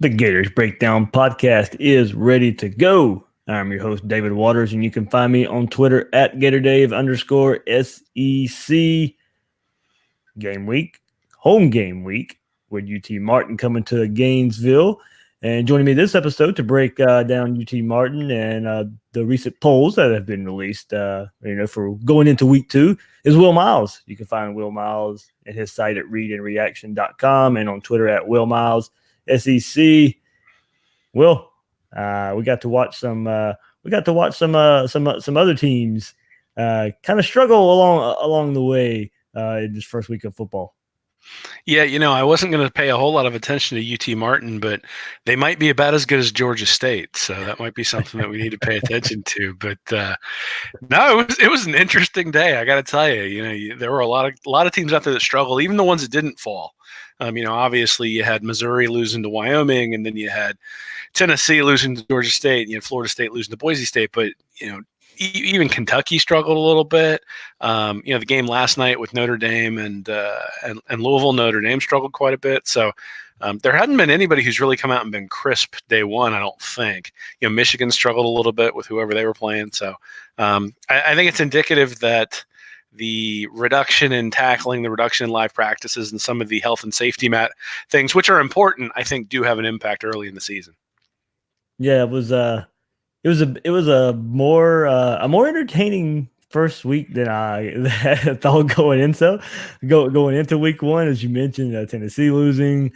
The Gators Breakdown podcast is ready to go. I'm your host, David Waters, and you can find me on Twitter at GatorDave_SEC. Game week, home game week, with UT Martin coming to Gainesville. And joining me this episode to break down UT Martin and the recent polls that have been released, for going into week 2 is Will Miles. You can find Will Miles at his site at readandreaction.com and on Twitter at Will Miles SEC. Will, we got to watch some other teams kind of struggle along the way in this first week of football. Yeah, I wasn't going to pay a whole lot of attention to UT Martin, but they might be about as good as Georgia State, so that might be something that we need to pay attention to. But no, it was an interesting day. I got to tell you, there were a lot of teams out there that struggled, even the ones that didn't fall. Obviously you had Missouri losing to Wyoming, and then you had Tennessee losing to Georgia State, and you had Florida State losing to Boise State. But even Kentucky struggled a little bit. The game last night with Notre Dame and Louisville, Notre Dame struggled quite a bit. So there hadn't been anybody who's really come out and been crisp day one, I don't think. Michigan struggled a little bit with whoever they were playing. So I think it's indicative that the reduction in tackling, the reduction in live practices, and some of the health and safety things, which are important, I think do have an impact early in the season. Yeah, it was a more entertaining first week than I thought going into week 1, as you mentioned. Tennessee losing,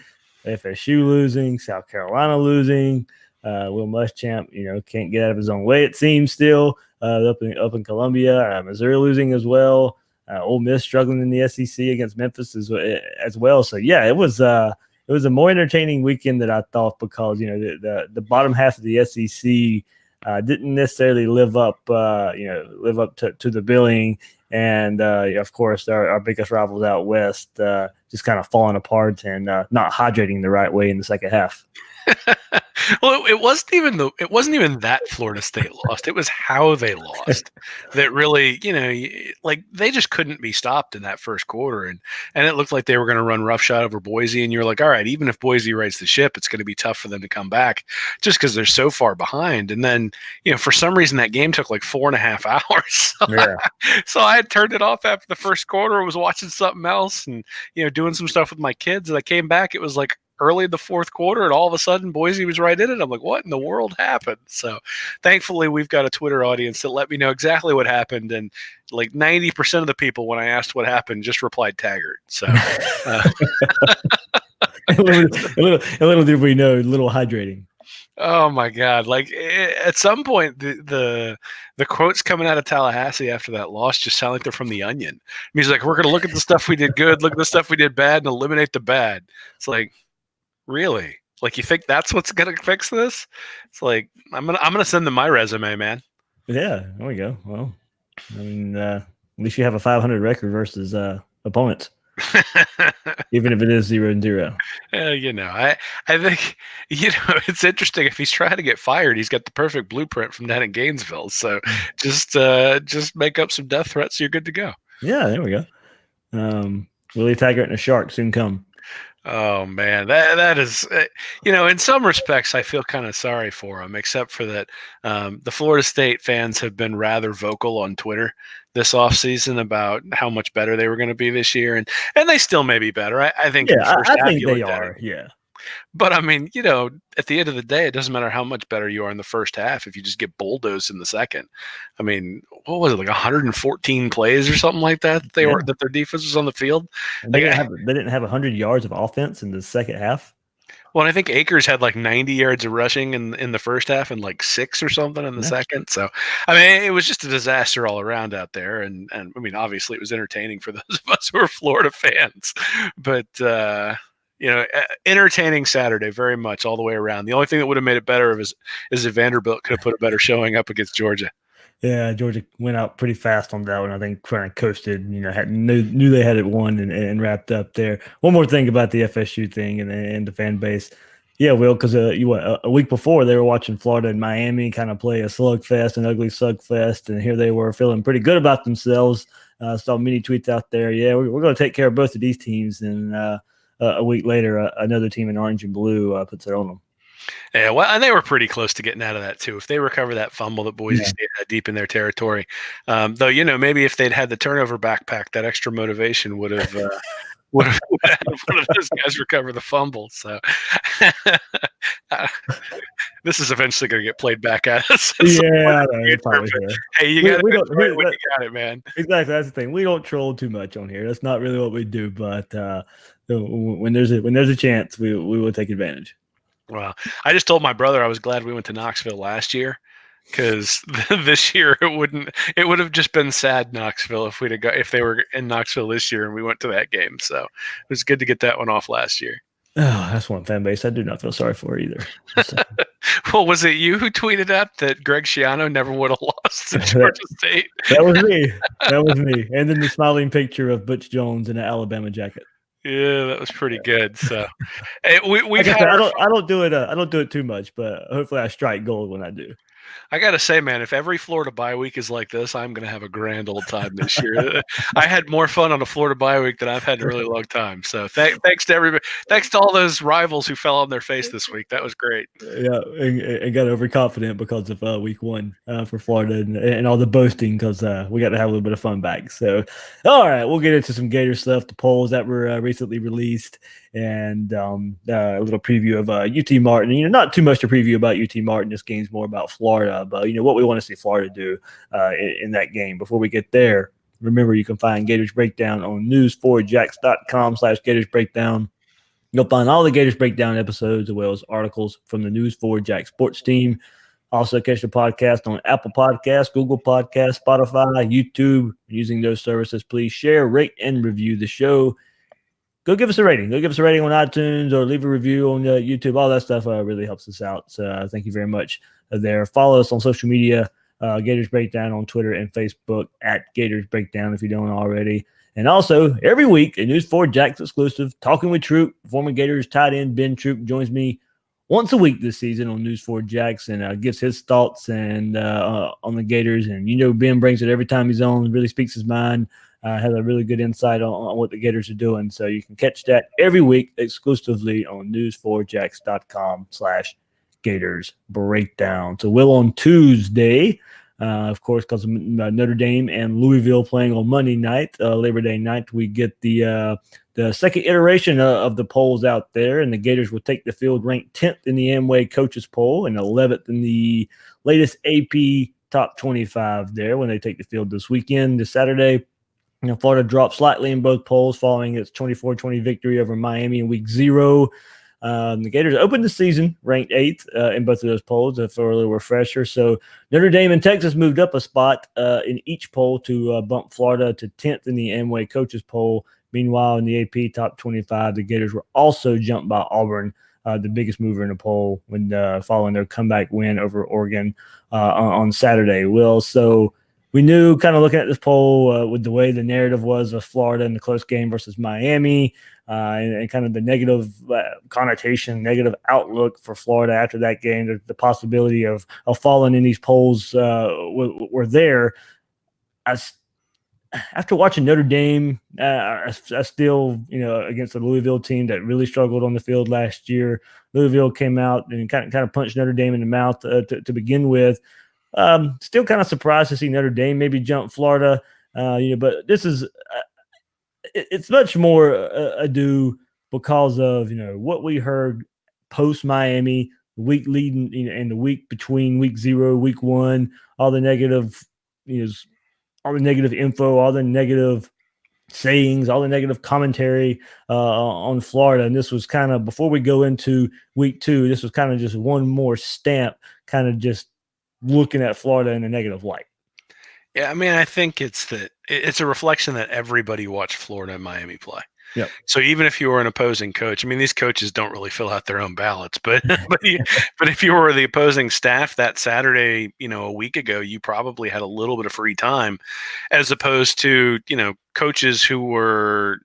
FSU losing, South Carolina losing. Will Muschamp, can't get out of his own way, it seems, still up in Columbia. Missouri losing as well. Ole Miss struggling in the SEC against Memphis as well. So yeah, it was a more entertaining weekend than I thought, because the bottom half of the SEC didn't necessarily live up to the billing, and of course our biggest rivals out west just kind of falling apart and not hydrating the right way in the second half. Well, it wasn't even that Florida State lost. It was how they lost that really, they just couldn't be stopped in that first quarter. And it looked like they were going to run roughshod over Boise. And you're like, all right, even if Boise rights the ship, it's going to be tough for them to come back just because they're so far behind. And then, for some reason, that game took like 4.5 hours. So I had turned it off after the first quarter. I was watching something else and, doing some stuff with my kids. And I came back. It was like early in the fourth quarter, and all of a sudden Boise was right in it. I'm like, what in the world happened? So thankfully we've got a Twitter audience that let me know exactly what happened, and like 90% of the people, when I asked what happened, just replied Taggart. So a little did we know, a little hydrating. Oh my God. Like at some point the quotes coming out of Tallahassee after that loss just sound like they're from The Onion. And he's like, we're going to look at the stuff we did good, look at the stuff we did bad, and eliminate the bad. It's like, really? Like, you think that's what's going to fix this? It's like, I'm gonna send them my resume, man. Yeah, there we go. Well, I mean, at least you have a 500 record versus opponents, even if it is 0-0. I think it's interesting. If he's trying to get fired, he's got the perfect blueprint from that in Gainesville. So just make up some death threats, you're good to go. Yeah, there we go. Willie Taggart and a shark soon come. Oh man, that is, in some respects, I feel kind of sorry for him, except for that the Florida State fans have been rather vocal on Twitter this offseason about how much better they were going to be this year, and they still may be better. I think. Yeah, I think they are. Yeah. But I mean, at the end of the day, it doesn't matter how much better you are in the first half if you just get bulldozed in the second. I mean, what was it, like 114 plays or something like that? That their defense was on the field. They didn't have 100 yards of offense in the second half. Well, and I think Akers had like 90 yards of rushing in the first half and like 6 or something in the second. So, I mean, it was just a disaster all around out there. And I mean, obviously it was entertaining for those of us who are Florida fans, but entertaining Saturday very much all the way around. The only thing that would have made it better is if Vanderbilt could have put a better showing up against Georgia. Yeah, Georgia went out pretty fast on that one. I think kind of coasted, knew they had it won and wrapped up there. One more thing about the FSU thing and the fan base. Yeah, Will, because a week before they were watching Florida and Miami kind of play a slugfest, an ugly slugfest, and here they were feeling pretty good about themselves. Saw many tweets out there. Yeah, we're going to take care of both of these teams, and a week later, another team in orange and blue puts it on them. Yeah, well, and they were pretty close to getting out of that too. If they recover that fumble that Boise Yeah. State had deep in their territory, though, maybe if they'd had the turnover backpack, that extra motivation would have had one of those guys recover the fumble. So uh, this is eventually going to get played back at us. Yeah, I know, it's probably Perfect. fair. Hey, you got to We don't enjoy it when you got it, man. exactly, that's the thing. We don't troll too much on here. That's not really what we do, but when there's a chance, we will take advantage. Well, I just told my brother I was glad we went to Knoxville last year because this year it would have just been sad Knoxville if they were in Knoxville this year and we went to that game. So it was good to get that one off last year. Oh, that's one fan base I do not feel sorry for either. Well, was it you who tweeted out that Greg Schiano never would have lost to Georgia State? That was me. That was me. And then the smiling picture of Butch Jones in an Alabama jacket. Yeah, that was pretty good. So we've Like I had. said, I don't do it. I don't do it too much, but hopefully I strike gold when I do. I got to say, man, if every Florida bye week is like this, I'm going to have a grand old time this year. I had more fun on a Florida bye week than I've had in a really long time. So thanks to everybody. Thanks to all those rivals who fell on their face this week. That was great. Yeah, and got overconfident because of week one for Florida and all the boasting because we got to have a little bit of fun back. So, all right, we'll get into some Gator stuff, the polls that were recently released, and a little preview of UT Martin. Not too much to preview about UT Martin. This game's more about Florida, but what we want to see Florida do in that game. Before we get there, remember you can find Gators Breakdown on news4jax.com/Gators Breakdown. You'll find all the Gators Breakdown episodes as well as articles from the News 4 Jack sports team. Also catch the podcast on Apple Podcasts, Google Podcasts, Spotify, YouTube. Using those services, please share, rate, and review the show. Go give us a rating. Go give us a rating on iTunes or leave a review on YouTube. All that stuff really helps us out. So thank you very much there. Follow us on social media, Gators Breakdown on Twitter and Facebook at Gators Breakdown if you don't already. And also, every week, a News 4 Jax exclusive, Talking with Troop, former Gators tight end Ben Troop joins me once a week this season on News 4 Jax and gives his thoughts and on the Gators. And Ben brings it every time he's on, really speaks his mind, has a really good insight on what the Gators are doing. So you can catch that every week exclusively on news4jax.com/Gators Breakdown. So on Tuesday, of course, because of Notre Dame and Louisville playing on Monday night, Labor Day night, we get the second iteration of the polls out there, and the Gators will take the field ranked 10th in the Amway coaches poll and 11th in the latest AP top 25 there when they take the field this weekend, this Saturday. Florida dropped slightly in both polls following its 24-20 victory over Miami in week 0. The Gators opened the season ranked 8th in both of those polls for a little refresher. So Notre Dame and Texas moved up a spot in each poll to bump Florida to 10th in the Amway coaches poll. Meanwhile, in the AP top 25, the Gators were also jumped by Auburn, the biggest mover in the poll when following their comeback win over Oregon on Saturday. So we knew, kind of looking at this poll with the way the narrative was of Florida in the close game versus Miami, and kind of the negative connotation, negative outlook for Florida after that game, the possibility of falling in these polls were there. After watching Notre Dame, I still, against the Louisville team that really struggled on the field last year, Louisville came out and kind of punched Notre Dame in the mouth to begin with. Still kind of surprised to see Notre Dame maybe jump Florida, but this is it's much more ado because of what we heard post Miami, the week leading, and the week between week 0, week 1, all the negative, all the negative info, all the negative sayings, all the negative commentary on Florida. And this was kind of, before we go into week 2, this was kind of just one more stamp, kind of just looking at Florida in a negative light. Yeah, I mean, I think it's a reflection that everybody watched Florida and Miami play. Yep. So even if you were an opposing coach, I mean, these coaches don't really fill out their own ballots, but but if you were the opposing staff that Saturday, a week ago, you probably had a little bit of free time, as opposed to coaches who were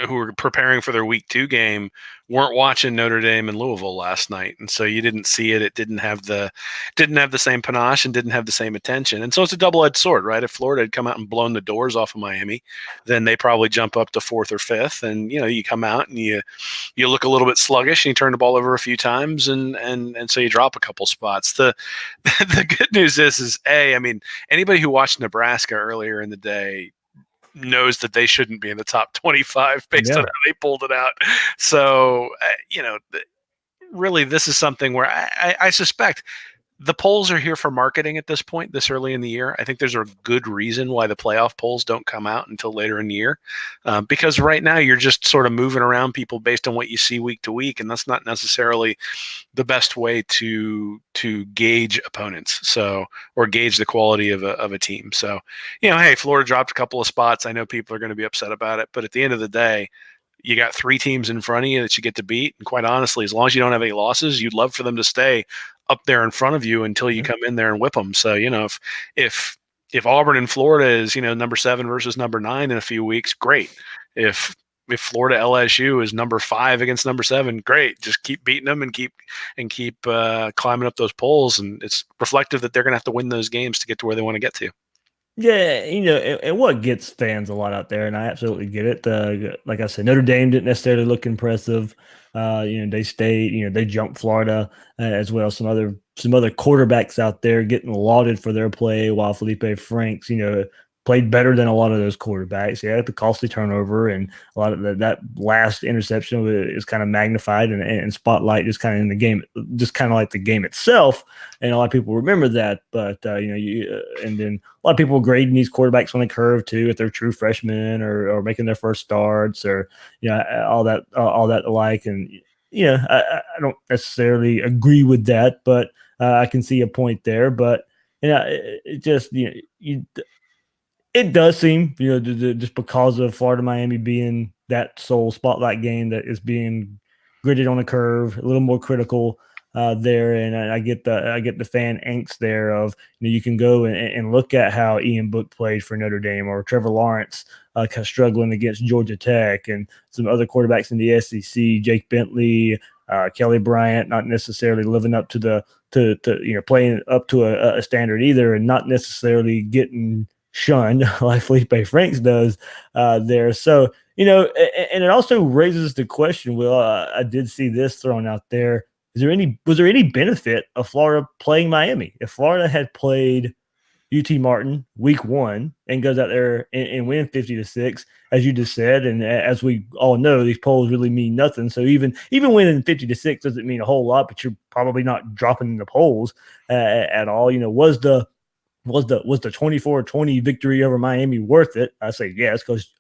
who were preparing for their week 2 game weren't watching Notre Dame and Louisville last night, and so you didn't see it. It didn't have the same panache and didn't have the same attention. And so it's a double-edged sword, right? If Florida had come out and blown the doors off of Miami, then they probably jump up to 4th or 5th, and you come out and you look a little bit sluggish and you turn the ball over a few times, and so you drop a couple spots. The the good news is I mean, anybody who watched Nebraska earlier in the day knows that they shouldn't be in the top 25 based on how they pulled it out. So, really, this is something where I suspect the polls are here for marketing at this point, this early in the year. I think there's a good reason why the playoff polls don't come out until later in the year, because right now you're just sort of moving around people based on what you see week to week, and that's not necessarily the best way to gauge opponents, or gauge the quality of a team. So, hey, Florida dropped a couple of spots. I know people are going to be upset about it, but at the end of the day, you got 3 teams in front of you that you get to beat. And quite honestly, as long as you don't have any losses, you'd love for them to stay up there in front of you until you come in there and whip them. So, if Auburn and Florida is, number 7 versus number 9 in a few weeks, great. If Florida LSU is number 5 against number 7, great. Just keep beating them and keep climbing up those polls. And it's reflective that they're going to have to win those games to get to where they want to get to. Yeah, and what gets fans a lot out there, and I absolutely get it. Like I said, Notre Dame didn't necessarily look impressive. They stayed. They jumped Florida as well. Some other quarterbacks out there getting lauded for their play, while Felipe Franks, played better than a lot of those quarterbacks. Yeah, the costly turnover and a lot of that last interception is kind of magnified and spotlight just kind of in the game, just kind of like the game itself. And a lot of people remember that. But and then a lot of people are grading these quarterbacks on the curve too, if they're true freshmen or making their first starts, or all that alike. And I don't necessarily agree with that, but I can see a point there. But it just it does seem, just because of Florida Miami being that sole spotlight game that is being gritted on a curve, a little more critical there, and I get the fan angst there of you can go and look at how Ian Book played for Notre Dame, or Trevor Lawrence struggling against Georgia Tech, and some other quarterbacks in the SEC, Jake Bentley, Kelly Bryant, not necessarily living up to playing up to a standard either, and not necessarily getting shunned like Felipe Franks does there. So, and it also raises the question, Will, I did see this thrown out there. Was there any benefit of Florida playing Miami? If Florida had played UT Martin week 1 and goes out there and win 50-6, as you just said, and as we all know, these polls really mean nothing. So even winning 50-6 doesn't mean a whole lot, but you're probably not dropping in the polls at all. Was the 24-20 victory over Miami worth it? I say yes, because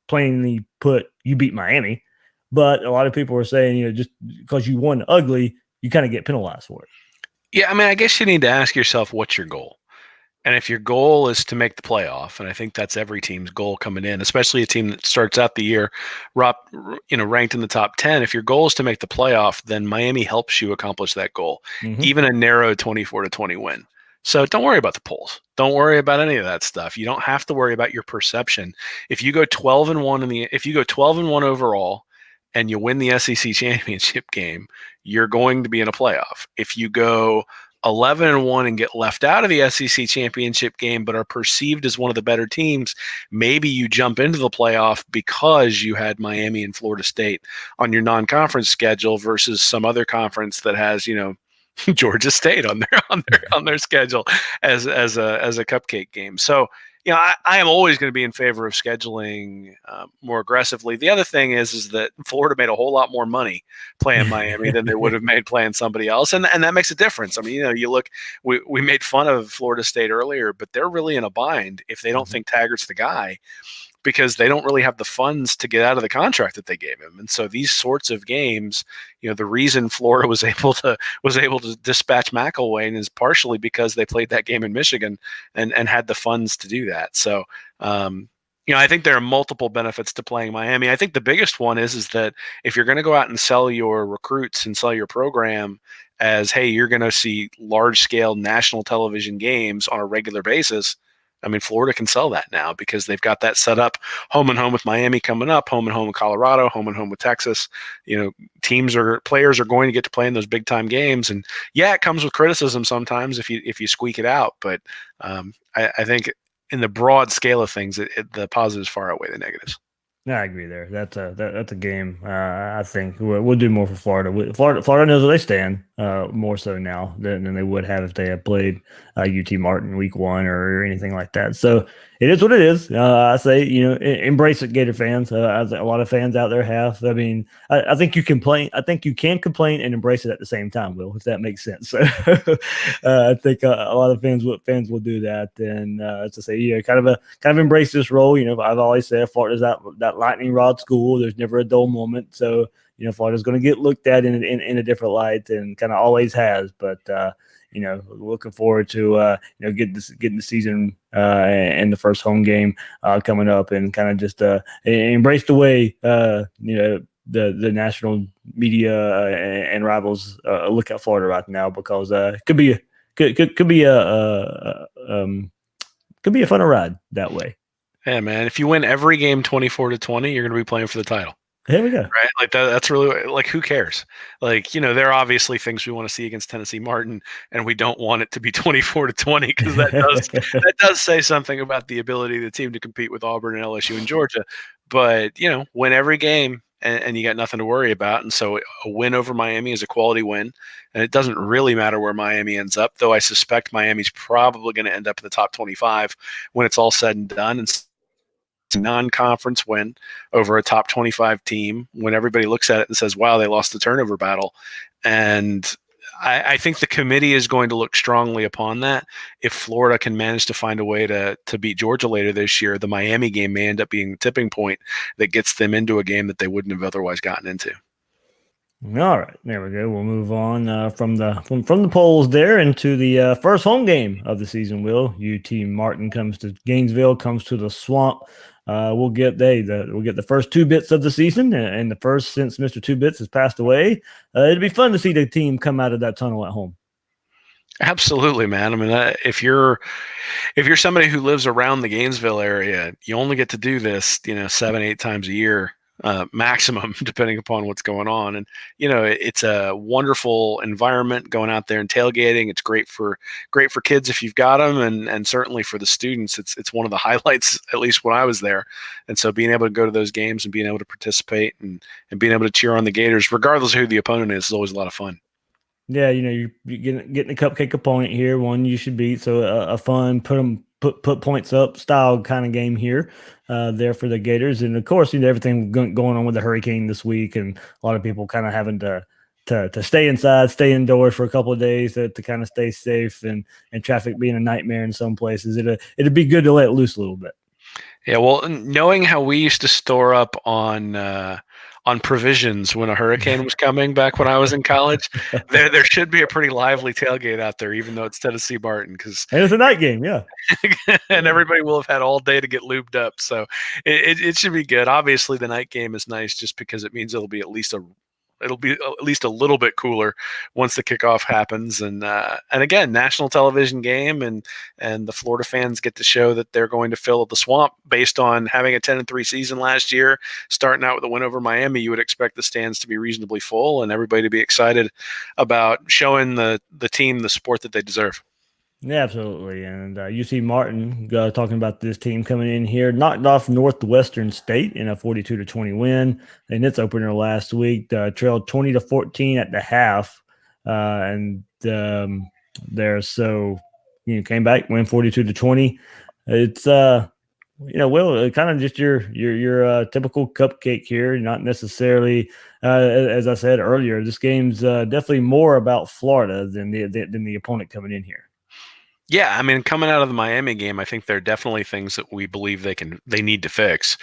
plainly put, you beat Miami. But a lot of people are saying, just because you won ugly, you kind of get penalized for it. Yeah, I guess you need to ask yourself, what's your goal? And if your goal is to make the playoff, and I think that's every team's goal coming in, especially a team that starts out the year ranked in the top 10, if your goal is to make the playoff, then Miami helps you accomplish that goal, even a narrow 24-20 win. So don't worry about the polls. Don't worry about any of that stuff. You don't have to worry about your perception. If you go 12-1 overall and you win the SEC championship game, you're going to be in a playoff. If you go 11-1 and get left out of the SEC championship game, but are perceived as one of the better teams, maybe you jump into the playoff because you had Miami and Florida State on your non-conference schedule versus some other conference that has, Georgia State on their schedule as a cupcake game. So, I am always going to be in favor of scheduling more aggressively. The other thing is that Florida made a whole lot more money playing Miami than they would have made playing somebody else, and that makes a difference. You look, we made fun of Florida State earlier, but they're really in a bind if they don't think Taggart's the guy, because they don't really have the funds to get out of the contract that they gave him. And so these sorts of games, the reason Florida was able to dispatch McElwain is partially because they played that game in Michigan and had the funds to do that. So, I think there are multiple benefits to playing Miami. I think the biggest one is that if you're going to go out and sell your recruits and sell your program as, hey, you're going to see large scale national television games on a regular basis, I mean, Florida can sell that now because they've got that set up, home and home with Miami coming up, home and home with Colorado, home and home with Texas. Players are going to get to play in those big time games, and yeah, it comes with criticism sometimes if you squeak it out. But I think in the broad scale of things, the positives far outweigh the negatives. Yeah, I agree there. That's a game. I think we'll do more for Florida. Florida knows where they stand more so now than they would have if they had played UT Martin week one or anything like that. So it is what it is. I say, embrace it, Gator fans. As a lot of fans out there have. I mean, I think you complain. I think you can complain and embrace it at the same time, Will, if that makes sense. So I think a lot of fans will do that, and to say, kind of embrace this role. I've always said Florida's that lightning rod school. There's never a dull moment. So, Florida's going to get looked at in a different light and kind of always has. But, looking forward to, getting the season and the first home game coming up and kind of just embrace the way, the national media and rivals look at Florida right now, because it could be a fun ride that way. Yeah, man. If you win every game 24-20, you're going to be playing for the title. Here we go. Right? Like that's really, like, who cares? Like, there are obviously things we want to see against Tennessee Martin, and we don't want it to be 24-20 because that does say something about the ability of the team to compete with Auburn and LSU and Georgia. But, win every game and you got nothing to worry about. And so a win over Miami is a quality win. And it doesn't really matter where Miami ends up, though I suspect Miami's probably going to end up in the top 25 when it's all said and done. And non-conference win over a top 25 team when everybody looks at it and says, wow, they lost the turnover battle. And I think the committee is going to look strongly upon that. If Florida can manage to find a way to beat Georgia later this year, the Miami game may end up being the tipping point that gets them into a game that they wouldn't have otherwise gotten into. All right, there we go. We'll move on from the polls there into the first home game of the season. UT Martin comes to Gainesville, comes to the Swamp. We'll get the first 2 bits of the season, and the first since Mr. 2 Bits has passed away. It'd be fun to see the team come out of that tunnel at home. Absolutely, man. I mean, if you're somebody who lives around the Gainesville area, you only get to do this, 7-8 times a year. Maximum, depending upon what's going on. And it's a wonderful environment going out there and tailgating. It's great for kids if you've got them, and certainly for the students, it's one of the highlights, at least when I was there. And so being able to go to those games and being able to participate and being able to cheer on the Gators, regardless of who the opponent is always a lot of fun. Yeah, you're getting a cupcake opponent here, one you should beat. So a fun put points up style kind of game here, there for the Gators. And of course, everything going on with the hurricane this week, and a lot of people kind of having to stay inside, stay indoors for a couple of days to kind of stay safe, and traffic being a nightmare in some places. It'd be good to let loose a little bit. Yeah, well, knowing how we used to store up on provisions when a hurricane was coming back when I was in college, there should be a pretty lively tailgate out there, even though it's Tennessee Martin, because and it's a night game, yeah. And everybody will have had all day to get lubed up, so it should be good. Obviously, the night game is nice just because it means it'll be at least a little bit cooler once the kickoff happens. And again, national television game, and the Florida fans get to show that they're going to fill the Swamp based on having a 10-3 season last year, starting out with a win over Miami. You would expect the stands to be reasonably full and everybody to be excited about showing the team the support that they deserve. Yeah, absolutely. And UT Martin, talking about this team coming in here, knocked off Northwestern State in a 42-20 win in its opener last week. Trailed 20-14 at the half, and there, so came back, win 42-20. It's Will, kind of just your typical cupcake here, not necessarily. As I said earlier, this game's definitely more about Florida than the opponent coming in here. Yeah, I mean, coming out of the Miami game, I think there are definitely things that we believe they need to fix.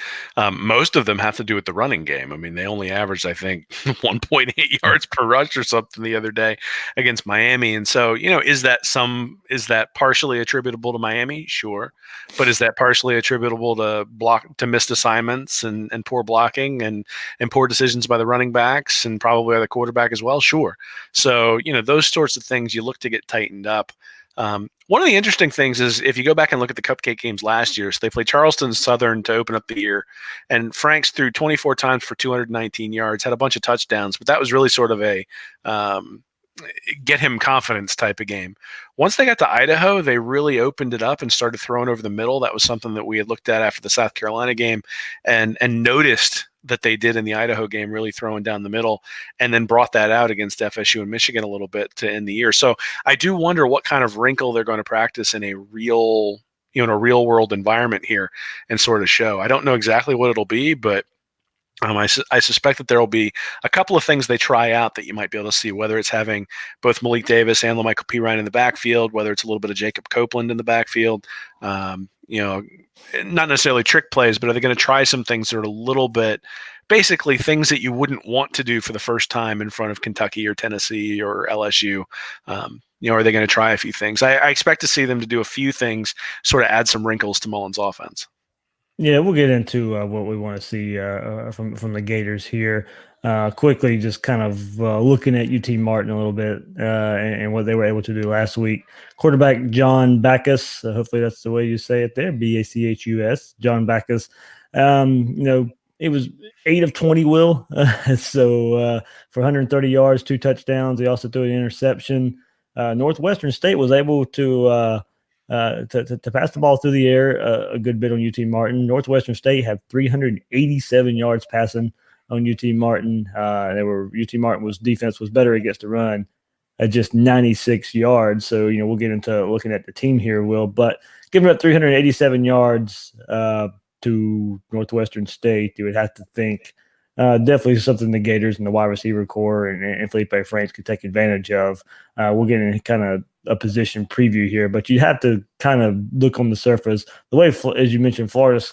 Most of them have to do with the running game. I mean, they only averaged, I think, 1.8 yards per rush or something the other day against Miami. And so, is that partially attributable to Miami? Sure. But is that partially attributable to missed assignments and poor blocking and poor decisions by the running backs and probably by the quarterback as well? Sure. So, those sorts of things you look to get tightened up. One of the interesting things is if you go back and look at the Cupcake games last year, so they played Charleston Southern to open up the year, and Franks threw 24 times for 219 yards, had a bunch of touchdowns, but that was really sort of a get him confidence type of game. Once they got to Idaho, they really opened it up and started throwing over the middle. That was something that we had looked at after the South Carolina game and noticed that they did in the Idaho game, really throwing down the middle, and then brought that out against FSU and Michigan a little bit to end the year. So I do wonder what kind of wrinkle they're going to practice in a real, in a real world environment here and sort of show. I don't know exactly what it'll be, but I suspect that there will be a couple of things they try out that you might be able to see, whether it's having both Malik Davis and LaMichael Pirine in the backfield, whether it's a little bit of Jacob Copeland in the backfield, not necessarily trick plays, but are they going to try some things that are a little bit, basically things that you wouldn't want to do for the first time in front of Kentucky or Tennessee or LSU? Are they going to try a few things? I expect to see them to do a few things, sort of add some wrinkles to Mullen's offense. Yeah, we'll get into what we want to see from the Gators here. Quickly, just kind of looking at UT Martin a little bit and what they were able to do last week. Quarterback John Bacchus, hopefully that's the way you say it there, Bachus, John Bacchus. It was 8 of 20, Will. So for 130 yards, 2 touchdowns. They also threw an interception. Northwestern State was able to pass the ball through the air a good bit on UT Martin. Northwestern State had 387 yards passing on UT Martin. UT Martin defense was better against the run at just 96 yards. So we'll get into looking at the team here, Will. But giving up 387 yards to Northwestern State, you would have to think definitely something the Gators and the wide receiver core and Felipe Franks could take advantage of. We'll get in kind of a position preview here, but you have to kind of look on the surface. The way, as you mentioned, Florida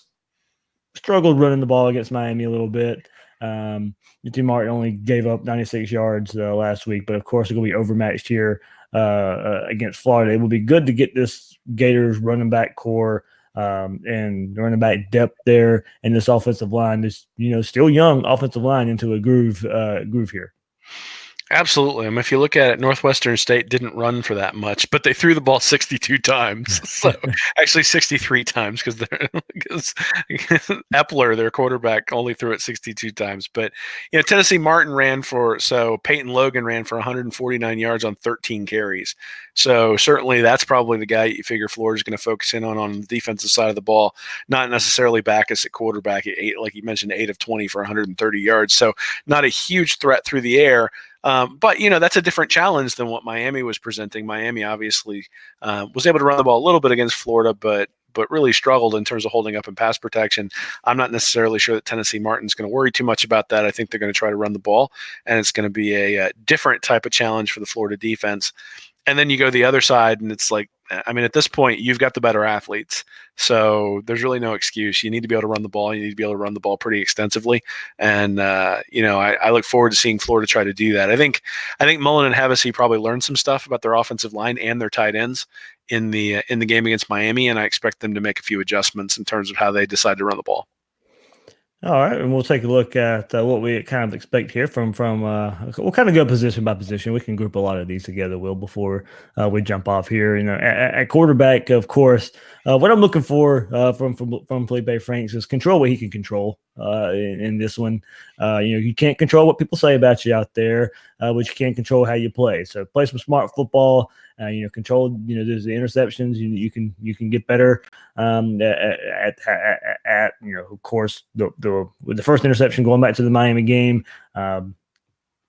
struggled running the ball against Miami a little bit. UT Martin only gave up 96 yards last week, but of course they're going to be overmatched here against Florida. It will be good to get this Gators running back core and running back depth there, and this offensive line, this still young offensive line, into a groove here. Absolutely. If you look at it, Northwestern State didn't run for that much, but they threw the ball 62 times. So actually 63 times because Epler, their quarterback, only threw it 62 times. But Tennessee Martin Peyton Logan ran for 149 yards on 13 carries. So certainly that's probably the guy you figure Florida's going to focus in on the defensive side of the ball, not necessarily Bacchus at quarterback at 8, like you mentioned, 8 of 20 for 130 yards. So not a huge threat through the air. But that's a different challenge than what Miami was presenting. Miami obviously was able to run the ball a little bit against Florida, but really struggled in terms of holding up in pass protection. I'm not necessarily sure that Tennessee Martin's going to worry too much about that. I think they're going to try to run the ball, and it's going to be a different type of challenge for the Florida defense. And then you go the other side, and it's like, at this point, you've got the better athletes. So there's really no excuse. You need to be able to run the ball. You need to be able to run the ball pretty extensively. And, I look forward to seeing Florida try to do that. I think Mullen and Hevesy probably learned some stuff about their offensive line and their tight ends in the game against Miami, and I expect them to make a few adjustments in terms of how they decide to run the ball. All right, and we'll take a look at what we kind of expect here from we'll kind of go position by position. We can group a lot of these together, Will, before we jump off here. At quarterback, of course, what I'm looking for from Felipe Franks is control what he can control in this one. You can't control what people say about you out there, but you can control how you play. So play some smart football. Control. There's the interceptions. You can get better. Of course, with the first interception going back to the Miami game,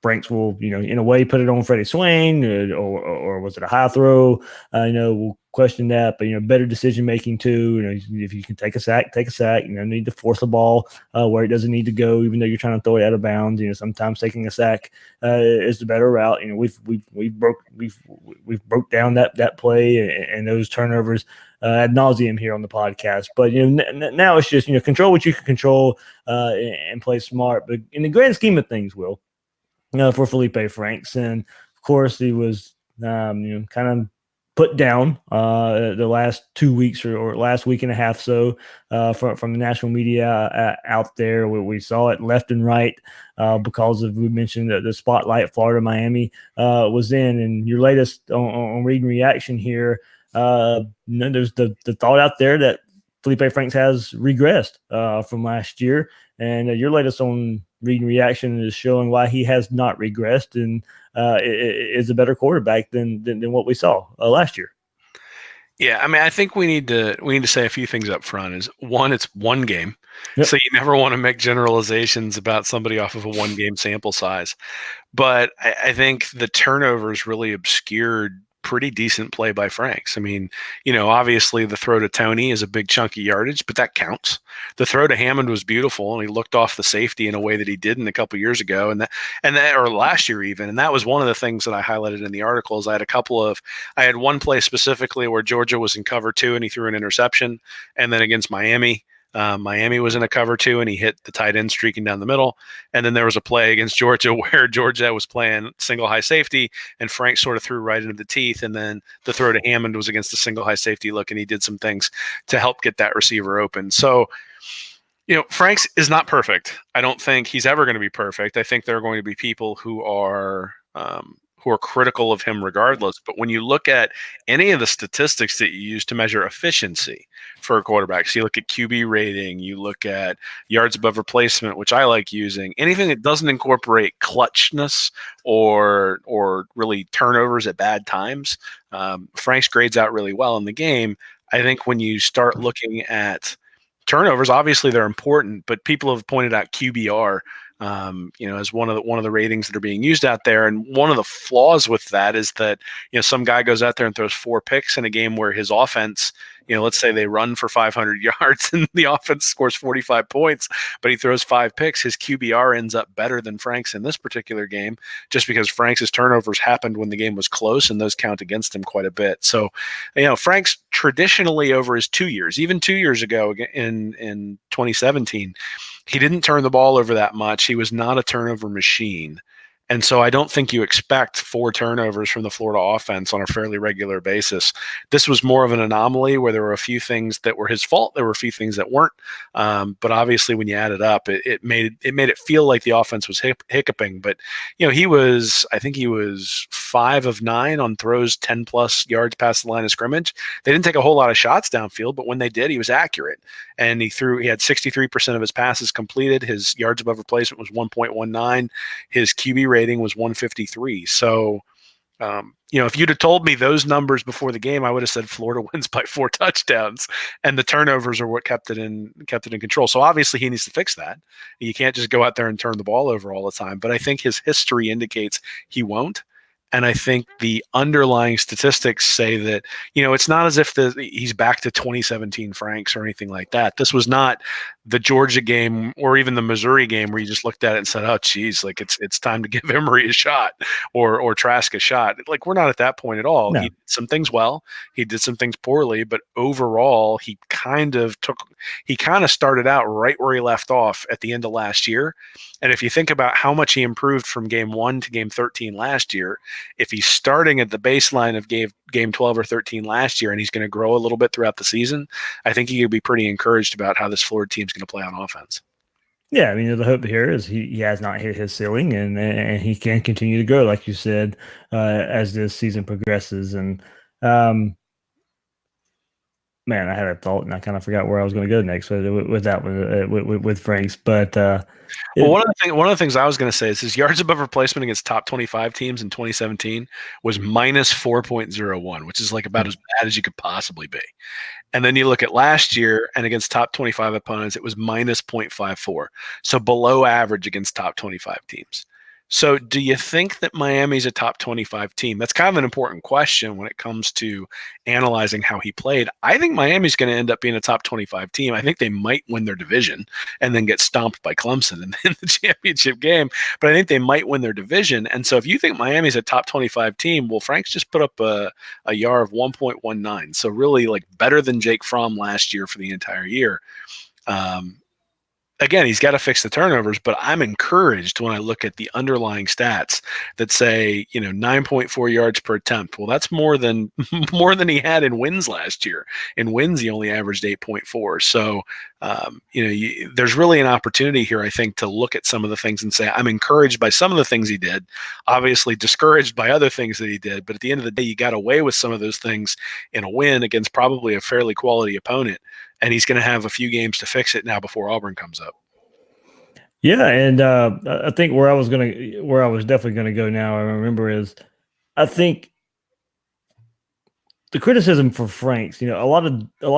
Franks will, in a way, put it on Freddie Swain, or was it a high throw? We'll question that, but better decision making too. If you can take a sack, take a sack. Need to force the ball where it doesn't need to go, even though you're trying to throw it out of bounds. Sometimes taking a sack is the better route. We've broke down that play and those turnovers ad nauseum here on the podcast. But now it's just control what you can control and play smart. But in the grand scheme of things, Will. For Felipe Franks. And of course, he was, kind of put down the last 2 weeks or last week and a half from the national media out there. We saw it left and right because of, we mentioned the spotlight Florida Miami was in. And your latest on read and reaction here, there's the thought out there that Felipe Franks has regressed from last year. And your latest on read and reaction is showing why he has not regressed and is a better quarterback than what we saw last year. Yeah, I mean, I think we need to say a few things up front. Is one, it's one game, Yep. so you never want to make generalizations about somebody off of a one game sample size. But I think the turnovers really obscured pretty decent play by Franks. I mean, obviously the throw to Tony is a big chunky yardage, but that counts. The throw to Hammond was beautiful, and he looked off the safety in a way that he didn't a couple years ago, and that or last year even. And that was one of the things that I highlighted in the articles. I had one play specifically where Georgia was in cover 2 and he threw an interception, and then against Miami, Miami was in a cover 2 and he hit the tight end streaking down the middle. And then there was a play against Georgia where Georgia was playing single high safety and Frank sort of threw right into the teeth. And then the throw to Hammond was against the single high safety look, and he did some things to help get that receiver open. So, Franks is not perfect. I don't think he's ever going to be perfect. I think there are going to be people who are critical of him regardless. But when you look at any of the statistics that you use to measure efficiency for a quarterback, so you look at QB rating, you look at yards above replacement, which I like using, anything that doesn't incorporate clutchness or really turnovers at bad times, Franks grades out really well in the game. I think when you start looking at turnovers, obviously they're important, but people have pointed out QBR as one of the ratings that are being used out there. And one of the flaws with that is that, some guy goes out there and throws 4 picks in a game where his offense, let's say they run for 500 yards and the offense scores 45 points, but he throws 5 picks. His QBR ends up better than Frank's in this particular game, just because Frank's turnovers happened when the game was close, and those count against him quite a bit. So, Frank's traditionally over his 2 years, even 2 years ago in 2017, he didn't turn the ball over that much. He was not a turnover machine. And so I don't think you expect 4 turnovers from the Florida offense on a fairly regular basis. This was more of an anomaly where there were a few things that were his fault. There were a few things that weren't. But obviously when you add it up, it made it feel like the offense was hiccuping. But, I think he was 5 of 9 on throws 10 plus yards past the line of scrimmage. They didn't take a whole lot of shots downfield, but when they did, he was accurate. And he had 63% of his passes completed. His yards above replacement was 1.19. His QB rating was 153. So, if you'd have told me those numbers before the game, I would have said Florida wins by 4 touchdowns, and the turnovers are what kept it in control. So obviously he needs to fix that. You can't just go out there and turn the ball over all the time. But I think his history indicates he won't. And I think the underlying statistics say that, it's not as if he's back to 2017 Franks or anything like that. This was not the Georgia game or even the Missouri game where you just looked at it and said, oh, geez, like it's time to give Emory a shot or Trask a shot. Like, we're not at that point at all. No. He did some things well. He did some things poorly. But overall, he kind of started out right where he left off at the end of last year. And if you think about how much he improved from game 1 to game 13 last year, if he's starting at the baseline of game 12 or 13 last year and he's going to grow a little bit throughout the season, I think he could be pretty encouraged about how this Florida team's going to play on offense. Yeah, I mean, the hope here is he has not hit his ceiling, and he can continue to grow, like you said, as this season progresses. And man, I had a thought, and I kind of forgot where I was going to go next with that one with Franks. But one of the things I was going to say is his yards above replacement against top 25 teams in 2017 was minus 4.01, which is like about as bad as you could possibly be. And then you look at last year, and against top 25 opponents, it was minus 0.54. So below average against top 25 teams. So do you think that Miami's a top 25 team? That's kind of an important question when it comes to analyzing how he played. I think Miami's going to end up being a top 25 team. I think they might win their division and then get stomped by Clemson in the championship game. But I think they might win their division. And so if you think Miami's a top 25 team, well, Frank's just put up a YAR of 1.19. So really like better than Jake Fromm last year for the entire year. again, he's got to fix the turnovers, but I'm encouraged when I look at the underlying stats that say, 9.4 yards per attempt. Well, that's more than more than he had in wins last year. In wins, he only averaged 8.4. So, there's really an opportunity here, I think, to look at some of the things and say, I'm encouraged by some of the things he did, obviously discouraged by other things that he did. But at the end of the day, you got away with some of those things in a win against probably a fairly quality opponent. And he's going to have a few games to fix it now before Auburn comes up. Yeah, and I think where I was definitely gonna go now, I remember, is I think the criticism for Franks, a lot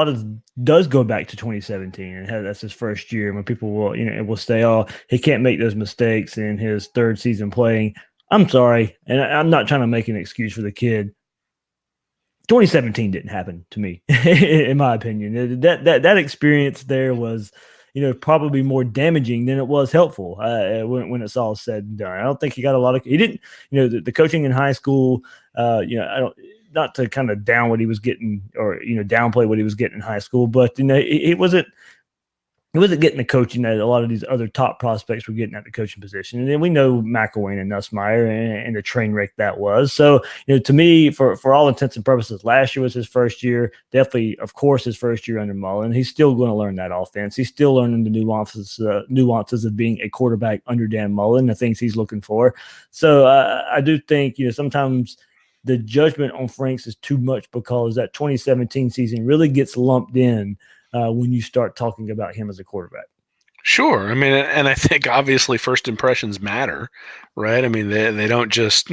of does go back to 2017, and that's his first year when people will say, oh, he can't make those mistakes in his third season playing. I'm sorry, and I'm not trying to make an excuse for the kid. 2017 didn't happen to me, in my opinion. That experience there was, probably more damaging than it was helpful when it's all said and done. I don't think he got a lot of. He didn't, the coaching in high school. I don't, not to kind of down what he was getting or downplay what he was getting in high school, but it wasn't. He wasn't getting the coaching that a lot of these other top prospects were getting at the coaching position. And then we know McElwain and Nussmeier and the train wreck that was. So, to me, for all intents and purposes, last year was his first year. Definitely, of course, his first year under Mullen. He's still going to learn that offense. He's still learning the nuances of being a quarterback under Dan Mullen, the things he's looking for. So I do think, sometimes the judgment on Franks is too much because that 2017 season really gets lumped in when you start talking about him as a quarterback. Sure. I mean, and I think obviously first impressions matter, right? I mean, they don't just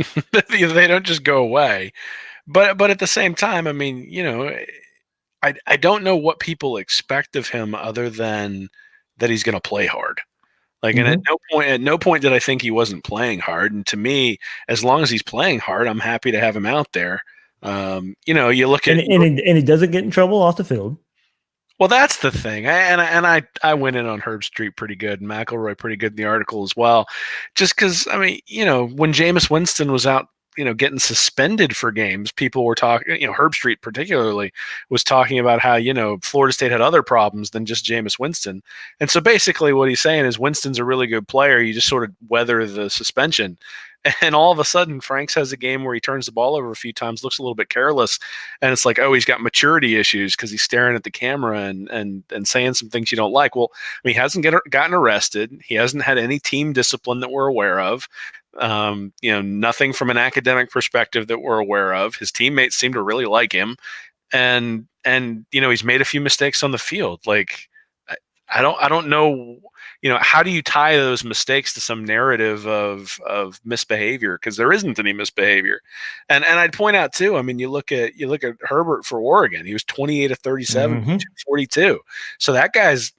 they don't just go away. But at the same time, I mean, I don't know what people expect of him other than that he's going to play hard. Like, and at no point did I think he wasn't playing hard. And to me, as long as he's playing hard, I'm happy to have him out there. You look at and he doesn't get in trouble off the field. Well, that's the thing. I went in on Herb Street pretty good, and McElroy pretty good in the article as well. Just because, I mean, when Jameis Winston was out, getting suspended for games, people were talking, Herb Street particularly was talking about how, Florida State had other problems than just Jameis Winston. And so basically what he's saying is Winston's a really good player. You just sort of weather the suspension. And all of a sudden, Franks has a game where he turns the ball over a few times, looks a little bit careless, and it's like, oh, he's got maturity issues because he's staring at the camera and saying some things you don't like. Well, I mean, he hasn't gotten arrested. He hasn't had any team discipline that we're aware of. Nothing from an academic perspective that we're aware of. His teammates seem to really like him, and he's made a few mistakes on the field. Like, I don't know. How do you tie those mistakes to some narrative of misbehavior? Because there isn't any misbehavior. And I'd point out too, I mean, you look at Herbert for Oregon. He was 28 of 37, 242. So that guy's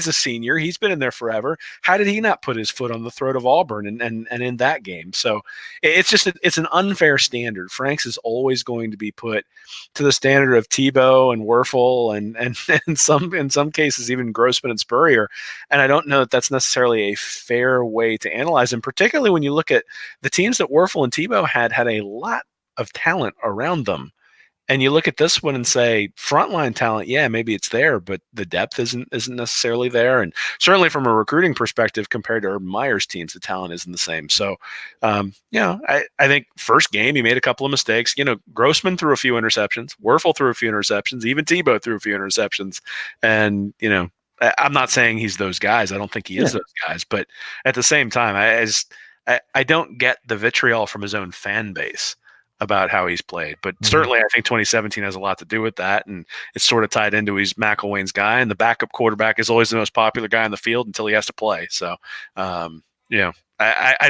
a senior. He's been in there forever. How did he not put his foot on the throat of Auburn and in that game? So it's an unfair standard. Franks is always going to be put to the standard of Tebow and Werfel and in some cases even Grossman and Spurrier. And I don't know that that's necessarily a fair way to analyze them, particularly when you look at the teams that Werfel and Tebow had a lot of talent around them. And you look at this one and say, frontline talent, yeah, maybe it's there, but the depth isn't necessarily there. And certainly from a recruiting perspective, compared to Urban Meyer's teams, the talent isn't the same. So, I think first game, he made a couple of mistakes. Grossman threw a few interceptions. Werfel threw a few interceptions. Even Tebow threw a few interceptions. And, I'm not saying he's those guys. I don't think he is those guys. But at the same time, I don't get the vitriol from his own fan base about how he's played. But certainly I think 2017 has a lot to do with that. And it's sort of tied into he's McElwain's guy. And the backup quarterback is always the most popular guy on the field until he has to play. So, I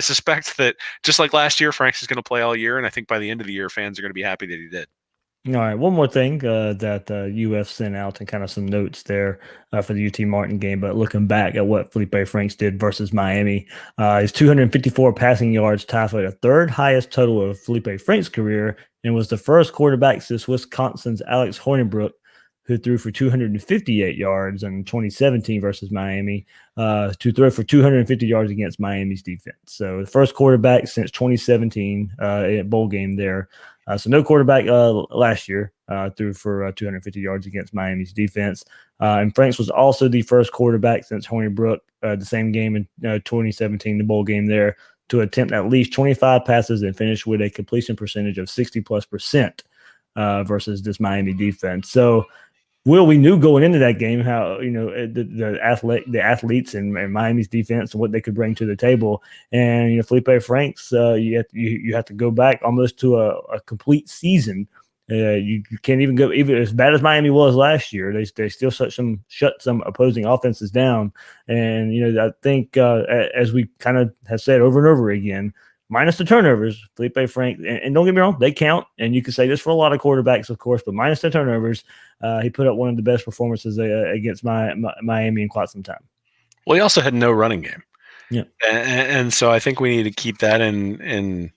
suspect that just like last year, Franks is going to play all year. And I think by the end of the year, fans are going to be happy that he did. All right, one more thing that UF sent out and kind of some notes there for the UT Martin game, but looking back at what Felipe Franks did versus Miami, his 254 passing yards tied for the third highest total of Felipe Franks' career and was the first quarterback since Wisconsin's Alex Hornibrook, who threw for 258 yards in 2017 versus Miami, to throw for 250 yards against Miami's defense. So the first quarterback since 2017 at bowl game there. So no quarterback last year threw for 250 yards against Miami's defense. And Franks was also the first quarterback since Hornibrook, the same game in 2017, the bowl game there, to attempt at least 25 passes and finish with a completion percentage of 60+% versus this Miami defense. So, Will, we knew going into that game how the athletes and Miami's defense and what they could bring to the table, and Felipe Franks, you have to go back almost to a complete season. You can't even go even as bad as Miami was last year. They still shut some opposing offenses down, and I think as we kind of have said over and over again, minus the turnovers, Felipe Franks, and don't get me wrong, they count, and you can say this for a lot of quarterbacks, of course, but minus the turnovers, he put up one of the best performances against Miami in quite some time. Well, he also had no running game. Yeah, and so I think we need to keep that in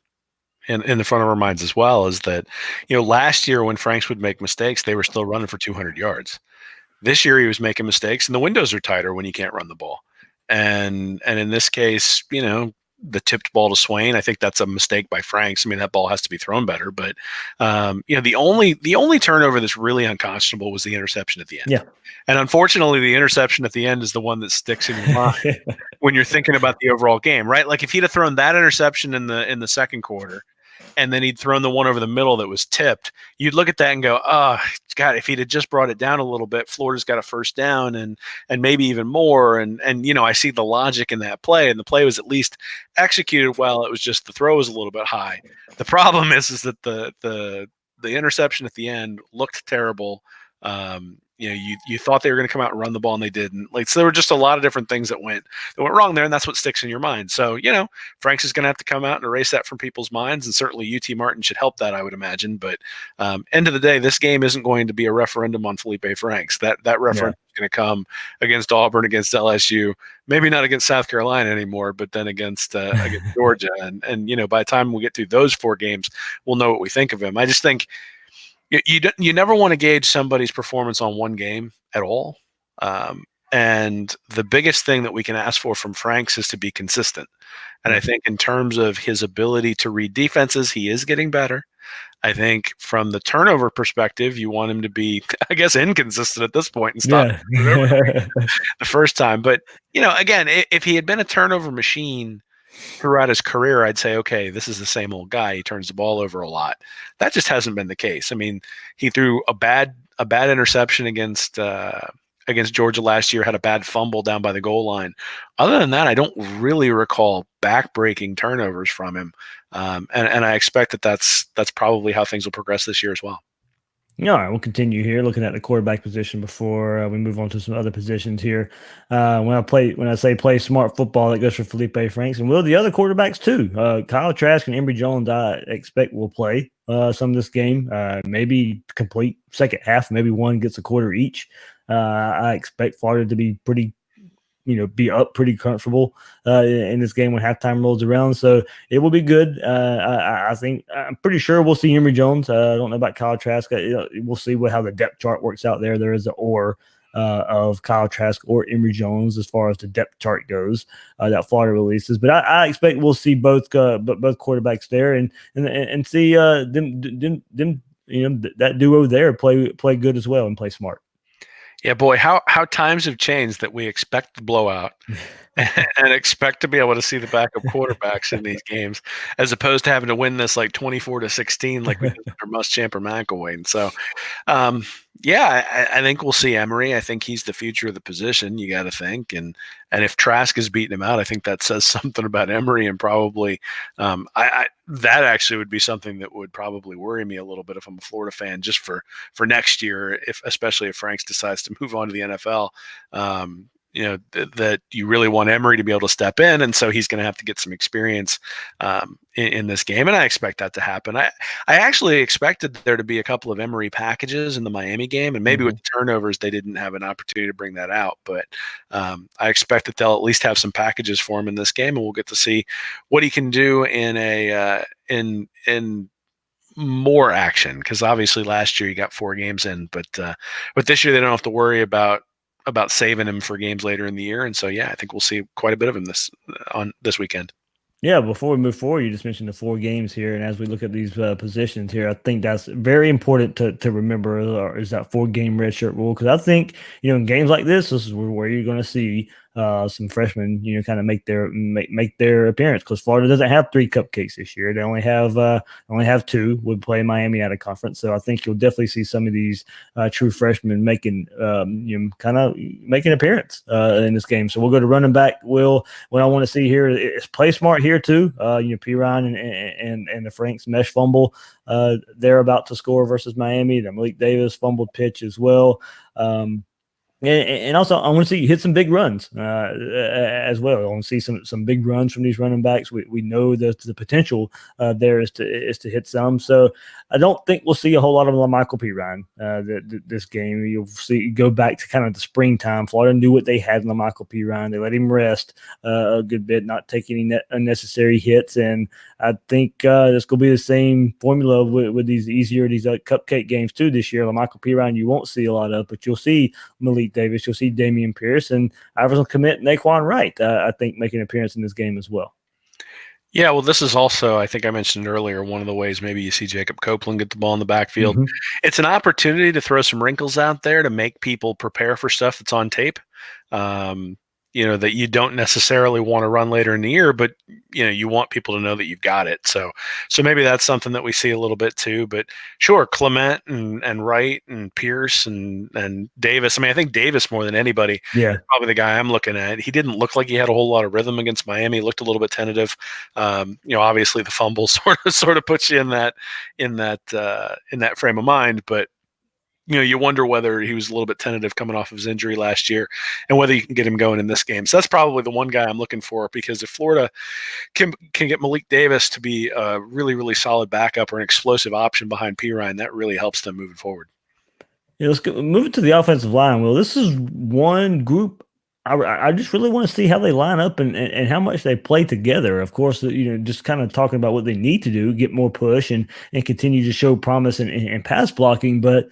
the front of our minds as well. Is that last year when Franks would make mistakes, they were still running for 200 yards. This year he was making mistakes, and the windows are tighter when you can't run the ball. And in this case, the tipped ball to Swain, I think that's a mistake by Franks. I mean, that ball has to be thrown better. But the only turnover that's really unconscionable was the interception at the end. Yeah. And unfortunately, the interception at the end is the one that sticks in your mind when you're thinking about the overall game, right? Like if he'd have thrown that interception in the second quarter, and then he'd thrown the one over the middle that was tipped, you'd look at that and go, oh, God, if he'd have just brought it down a little bit, Florida's got a first down and maybe even more. And I see the logic in that play, and the play was at least executed well. It was just the throw was a little bit high. The problem is that the interception at the end looked terrible. You thought they were going to come out and run the ball, and they didn't. So there were just a lot of different things that went wrong there, and that's what sticks in your mind. So Franks is going to have to come out and erase that from people's minds, and certainly UT Martin should help that, I would imagine. But end of the day, this game isn't going to be a referendum on Felipe Franks. That referendum is going to come against Auburn, against LSU, maybe not against South Carolina anymore, but then against Georgia. And by the time we get through those 4 games, we'll know what we think of him. I just think you never want to gauge somebody's performance on one game at all. And the biggest thing that we can ask for from Franks is to be consistent. And I think in terms of his ability to read defenses, he is getting better. I think from the turnover perspective, you want him to be, I guess, inconsistent at this point and stop the first time. But, again, if he had been a turnover machine throughout his career, I'd say, okay, this is the same old guy. He turns the ball over a lot. That just hasn't been the case. I mean, he threw a bad interception against Georgia last year, had a bad fumble down by the goal line. Other than that, I don't really recall back-breaking turnovers from him. And I expect that's probably how things will progress this year as well. All right, we'll continue here looking at the quarterback position before we move on to some other positions here. When I say play smart football, that goes for Felipe Franks and the other quarterbacks too. Kyle Trask and Emory Jones, I expect will play some of this game. Maybe complete second half. Maybe one gets a quarter each. I expect Florida to be pretty. Be up pretty comfortable in this game when halftime rolls around. So it will be good. I think I'm pretty sure we'll see Emory Jones. I don't know about Kyle Trask. We'll see how the depth chart works out there. There is an or of Kyle Trask or Emory Jones as far as the depth chart goes that Florida releases. But I expect we'll see both quarterbacks there and see them that duo there play good as well and play smart. Yeah, boy, how times have changed that we expect the blowout and expect to be able to see the backup quarterbacks in these games, as opposed to having to win this like 24-16 like we did for Muschamp or McElwain. And so, I think we'll see Emory. I think he's the future of the position, you got to think. And if Trask is beating him out, I think that says something about Emory, and probably that actually would be something that would probably worry me a little bit if I'm a Florida fan, just for next year, especially if Franks decides to move on to the NFL. That you really want Emory to be able to step in, and so he's going to have to get some experience in this game, and I expect that to happen. I actually expected there to be a couple of Emory packages in the Miami game, and maybe with the turnovers they didn't have an opportunity to bring that out, but I expect that they'll at least have some packages for him in this game, and we'll get to see what he can do in in more action, because obviously last year he got 4 games in, but this year they don't have to worry about saving him for games later in the year. And so, I think we'll see quite a bit of him this weekend. Yeah, before we move forward, you just mentioned the 4 games here, and as we look at these positions here, I think that's very important to remember is that 4 game redshirt rule, because I think in games like this is where you're going to see some freshmen kind of make their appearance, because Florida doesn't have 3 cupcakes this year; they only have 2. Would play Miami out of conference, so I think you'll definitely see some of these true freshmen making kind of making appearance in this game. So we'll go to running back. What I want to see here is play smart here too. P. Ryan and the Franks mesh fumble. They're about to score versus Miami. The Malik Davis fumbled pitch as well. And also, I want to see you hit some big runs as well. I want to see some big runs from these running backs. We know that the potential there is to hit some. So I don't think we'll see a whole lot of Michael P. Ryan this game. You'll see go back to kind of the springtime. Florida knew what they had in Michael P. Ryan. They let him rest a good bit, not take any unnecessary hits. And I think this will be the same formula with these cupcake games too this year. Michael P. Ryan you won't see a lot of, but you'll see Malik Davis, you'll see Damian Pierce, and Iverson commit Naquan Wright, I think, making an appearance in this game as well. Yeah, well, this is also, I think I mentioned earlier, one of the ways maybe you see Jacob Copeland get the ball in the backfield. Mm-hmm. It's an opportunity to throw some wrinkles out there to make people prepare for stuff that's on tape. That you don't necessarily want to run later in the year, but you want people to know that you've got it. So maybe that's something that we see a little bit too. But sure, Clement and Wright and Pierce and Davis. I mean, I think Davis more than anybody. Yeah, probably the guy I'm looking at. He didn't look like he had a whole lot of rhythm against Miami. He looked a little bit tentative. Obviously the fumble sort of puts you in that frame of mind, but. You wonder whether he was a little bit tentative coming off of his injury last year and whether you can get him going in this game. So that's probably the one guy I'm looking for, because if Florida can get Malik Davis to be a really, really solid backup or an explosive option behind P. Ryan, that really helps them moving forward. Yeah, let's move it to the offensive line. Well, this is one group I just really want to see how they line up and how much they play together. Of course, just kind of talking about what they need to do, get more push and continue to show promise and pass blocking, but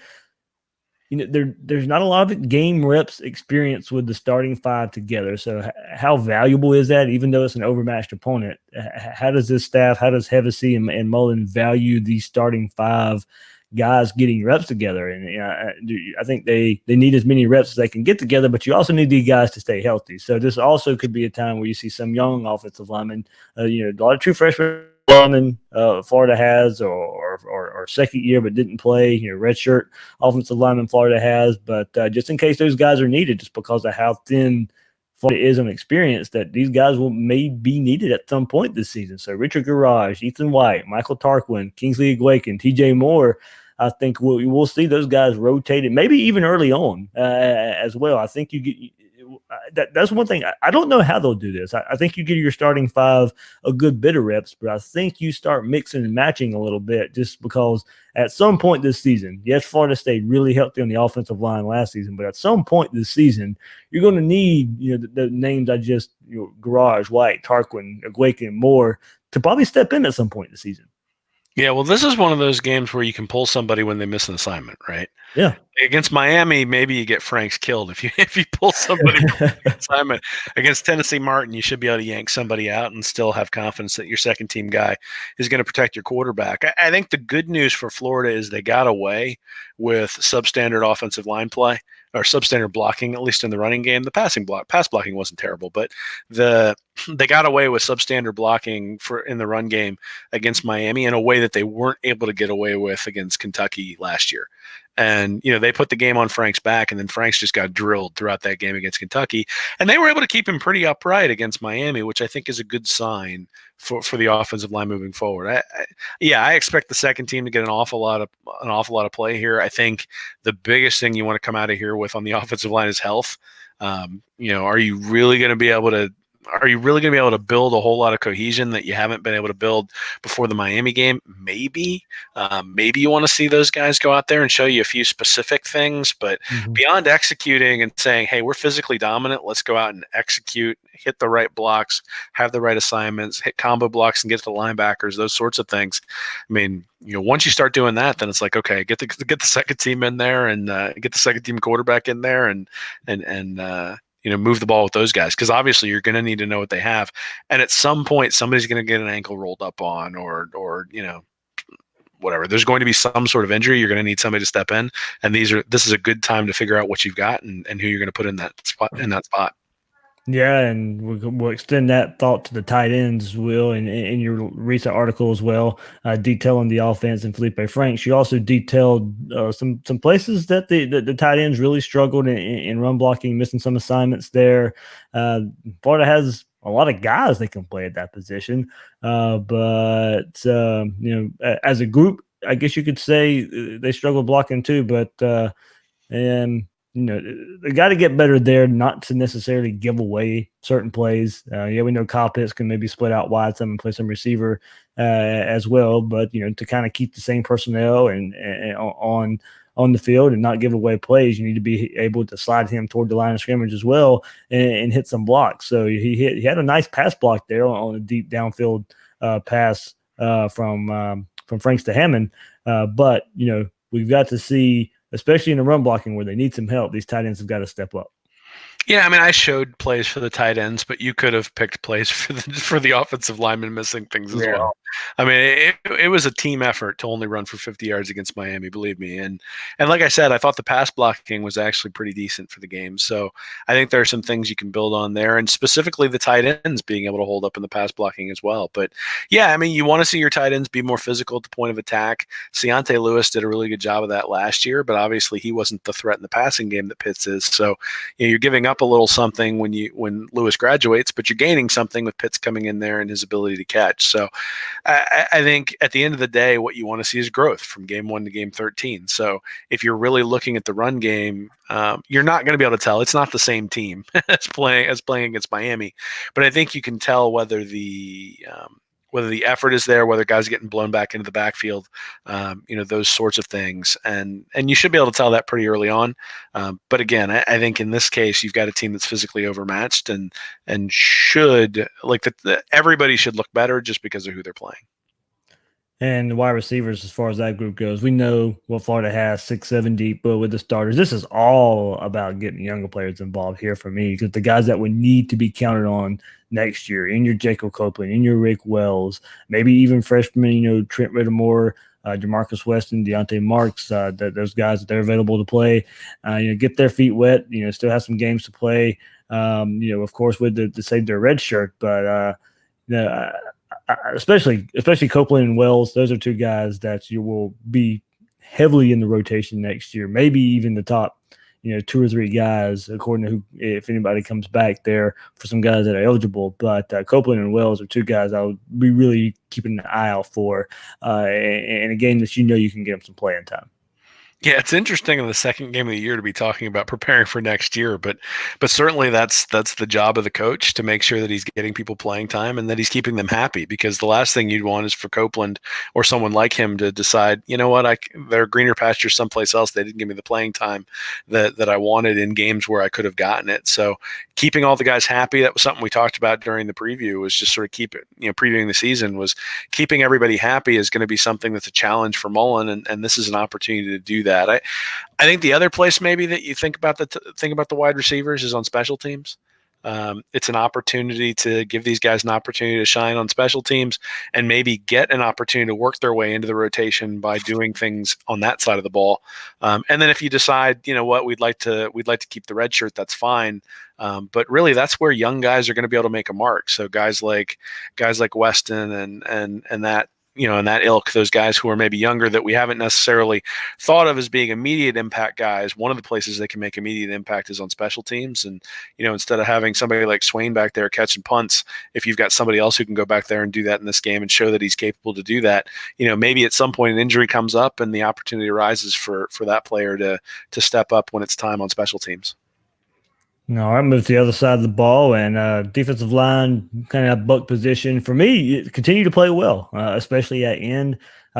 there's not a lot of game reps experience with the starting 5 together. So how valuable is that, even though it's an overmatched opponent? How does this staff, how does Hevesy and Mullen value these starting 5 guys getting reps together? And I think they need as many reps as they can get together, but you also need these guys to stay healthy. So this also could be a time where you see some young offensive linemen, a lot of true freshmen Florida has, or second year but didn't play, redshirt offensive lineman Florida has, but just in case those guys are needed, just because of how thin Florida is on experience, that these guys may be needed at some point this season. So Richard Garage, Ethan White, Michael Tarquin, Kingsley Igweken, TJ Moore, I think we'll see those guys rotated, maybe even early on as well. I think you get that's one thing. I don't know how they'll do this. I think you give your starting 5 a good bit of reps, but I think you start mixing and matching a little bit, just because at some point this season, yes, Florida stayed really healthy on the offensive line last season, but at some point this season, you're going to need the names I just Garage, White, Tarquin, Igweken, Moore to probably step in at some point this season. Yeah, well, this is one of those games where you can pull somebody when they miss an assignment, right? Yeah. Against Miami, maybe you get Franks killed if you pull somebody from the assignment. Against Tennessee Martin, you should be able to yank somebody out and still have confidence that your second team guy is going to protect your quarterback. I think the good news for Florida is they got away with substandard offensive line play, or substandard blocking, at least in the running game. The pass blocking wasn't terrible, but they got away with substandard blocking in the run game against Miami in a way that they weren't able to get away with against Kentucky last year. And, they put the game on Frank's back, and then Frank's just got drilled throughout that game against Kentucky. And they were able to keep him pretty upright against Miami, which I think is a good sign for the offensive line moving forward. I expect the second team to get an awful lot of play here. I think the biggest thing you want to come out of here with on the offensive line is health. Are you really going to be able to build a whole lot of cohesion that you haven't been able to build before the Miami game? Maybe you want to see those guys go out there and show you a few specific things, but beyond executing and saying, hey, we're physically dominant, let's go out and execute, hit the right blocks, have the right assignments, hit combo blocks and get to the linebackers, those sorts of things. I mean, once you start doing that, then it's like, okay, get the second team in there and get the second team quarterback in there and move the ball with those guys, because obviously you're going to need to know what they have, and at some point somebody's going to get an ankle rolled up on, or whatever. There's going to be some sort of injury. You're going to need somebody to step in, and this is a good time to figure out what you've got and who you're going to put in that spot. Yeah, and we'll extend that thought to the tight ends, Will, in your recent article as well, detailing the offense and Felipe Franks. You also detailed some places that the tight ends really struggled in run blocking, missing some assignments there. Florida has a lot of guys that can play at that position, but as a group, I guess you could say they struggled blocking too. But and they got to get better there, not to necessarily give away certain plays. We know Kyle Pitts can maybe split out wide some and play some receiver as well, but to kind of keep the same personnel and on the field and not give away plays, you need to be able to slide him toward the line of scrimmage as well and hit some blocks. So he had a nice pass block there on a deep downfield pass from Franks to Hammond, but we've got to see, especially in the run blocking where they need some help, these tight ends have got to step up. Yeah, I mean, I showed plays for the tight ends, but you could have picked plays for the offensive linemen missing things as well. I mean, it was a team effort to only run for 50 yards against Miami, believe me. And like I said, I thought the pass blocking was actually pretty decent for the game. So I think there are some things you can build on there, and specifically the tight ends being able to hold up in the pass blocking as well. But yeah, I mean, you want to see your tight ends be more physical at the point of attack. Keontae Lewis did a really good job of that last year, but obviously he wasn't the threat in the passing game that Pitts is. So you're giving up a little something when Lewis graduates, but you're gaining something with Pitts coming in there and his ability to catch. So I think at the end of the day, what you want to see is growth from game 1 to game 13. So if you're really looking at the run game, you're not going to be able to tell. It's not the same team as playing against Miami, but I think you can tell whether the effort is there, whether guys are getting blown back into the backfield, those sorts of things. And you should be able to tell that pretty early on. But again, I think in this case, you've got a team that's physically overmatched and should, everybody should look better just because of who they're playing. And the wide receivers, as far as that group goes, we know what Florida has, 6-7 deep, but with the starters, this is all about getting younger players involved here for me, because the guys that would need to be counted on next year, in your Jacob Copeland, in your Rick Wells, maybe even freshmen, Trent Rittermore, Jamarcus Weston, Deontay Marks, those guys that they're available to play, get their feet wet, still have some games to play, of course, with to save their red shirt, but especially Copeland and Wells, those are two guys that you will be heavily in the rotation next year, maybe even the top, 2 or 3 guys, according to if anybody comes back there for some guys that are eligible. But Copeland and Wells are 2 guys I would be really keeping an eye out for in a game that you can get them some playing time. Yeah, it's interesting in the second game of the year to be talking about preparing for next year, but certainly that's the job of the coach, to make sure that he's getting people playing time and that he's keeping them happy, because the last thing you'd want is for Copeland or someone like him to decide, there are greener pastures someplace else. They didn't give me the playing time that I wanted in games where I could have gotten it. So keeping all the guys happy, that was something we talked about during the preview, was just sort of previewing the season, was keeping everybody happy is going to be something that's a challenge for Mullen, and this is an opportunity to do that. I think the other place maybe that you think about the wide receivers is on special teams. It's an opportunity to give these guys an opportunity to shine on special teams and maybe get an opportunity to work their way into the rotation by doing things on that side of the ball. And then if you decide, we'd like to keep the red shirt, that's fine. But really, that's where young guys are going to be able to make a mark. So guys like Weston and that. In that ilk, those guys who are maybe younger that we haven't necessarily thought of as being immediate impact guys. One of the places they can make immediate impact is on special teams. And, instead of having somebody like Swain back there catching punts, if you've got somebody else who can go back there and do that in this game and show that he's capable to do that, maybe at some point an injury comes up and the opportunity arises for that player to step up when it's time on special teams. No, I moved to the other side of the ball, and defensive line kind of buck position for me continue to play well, especially at end.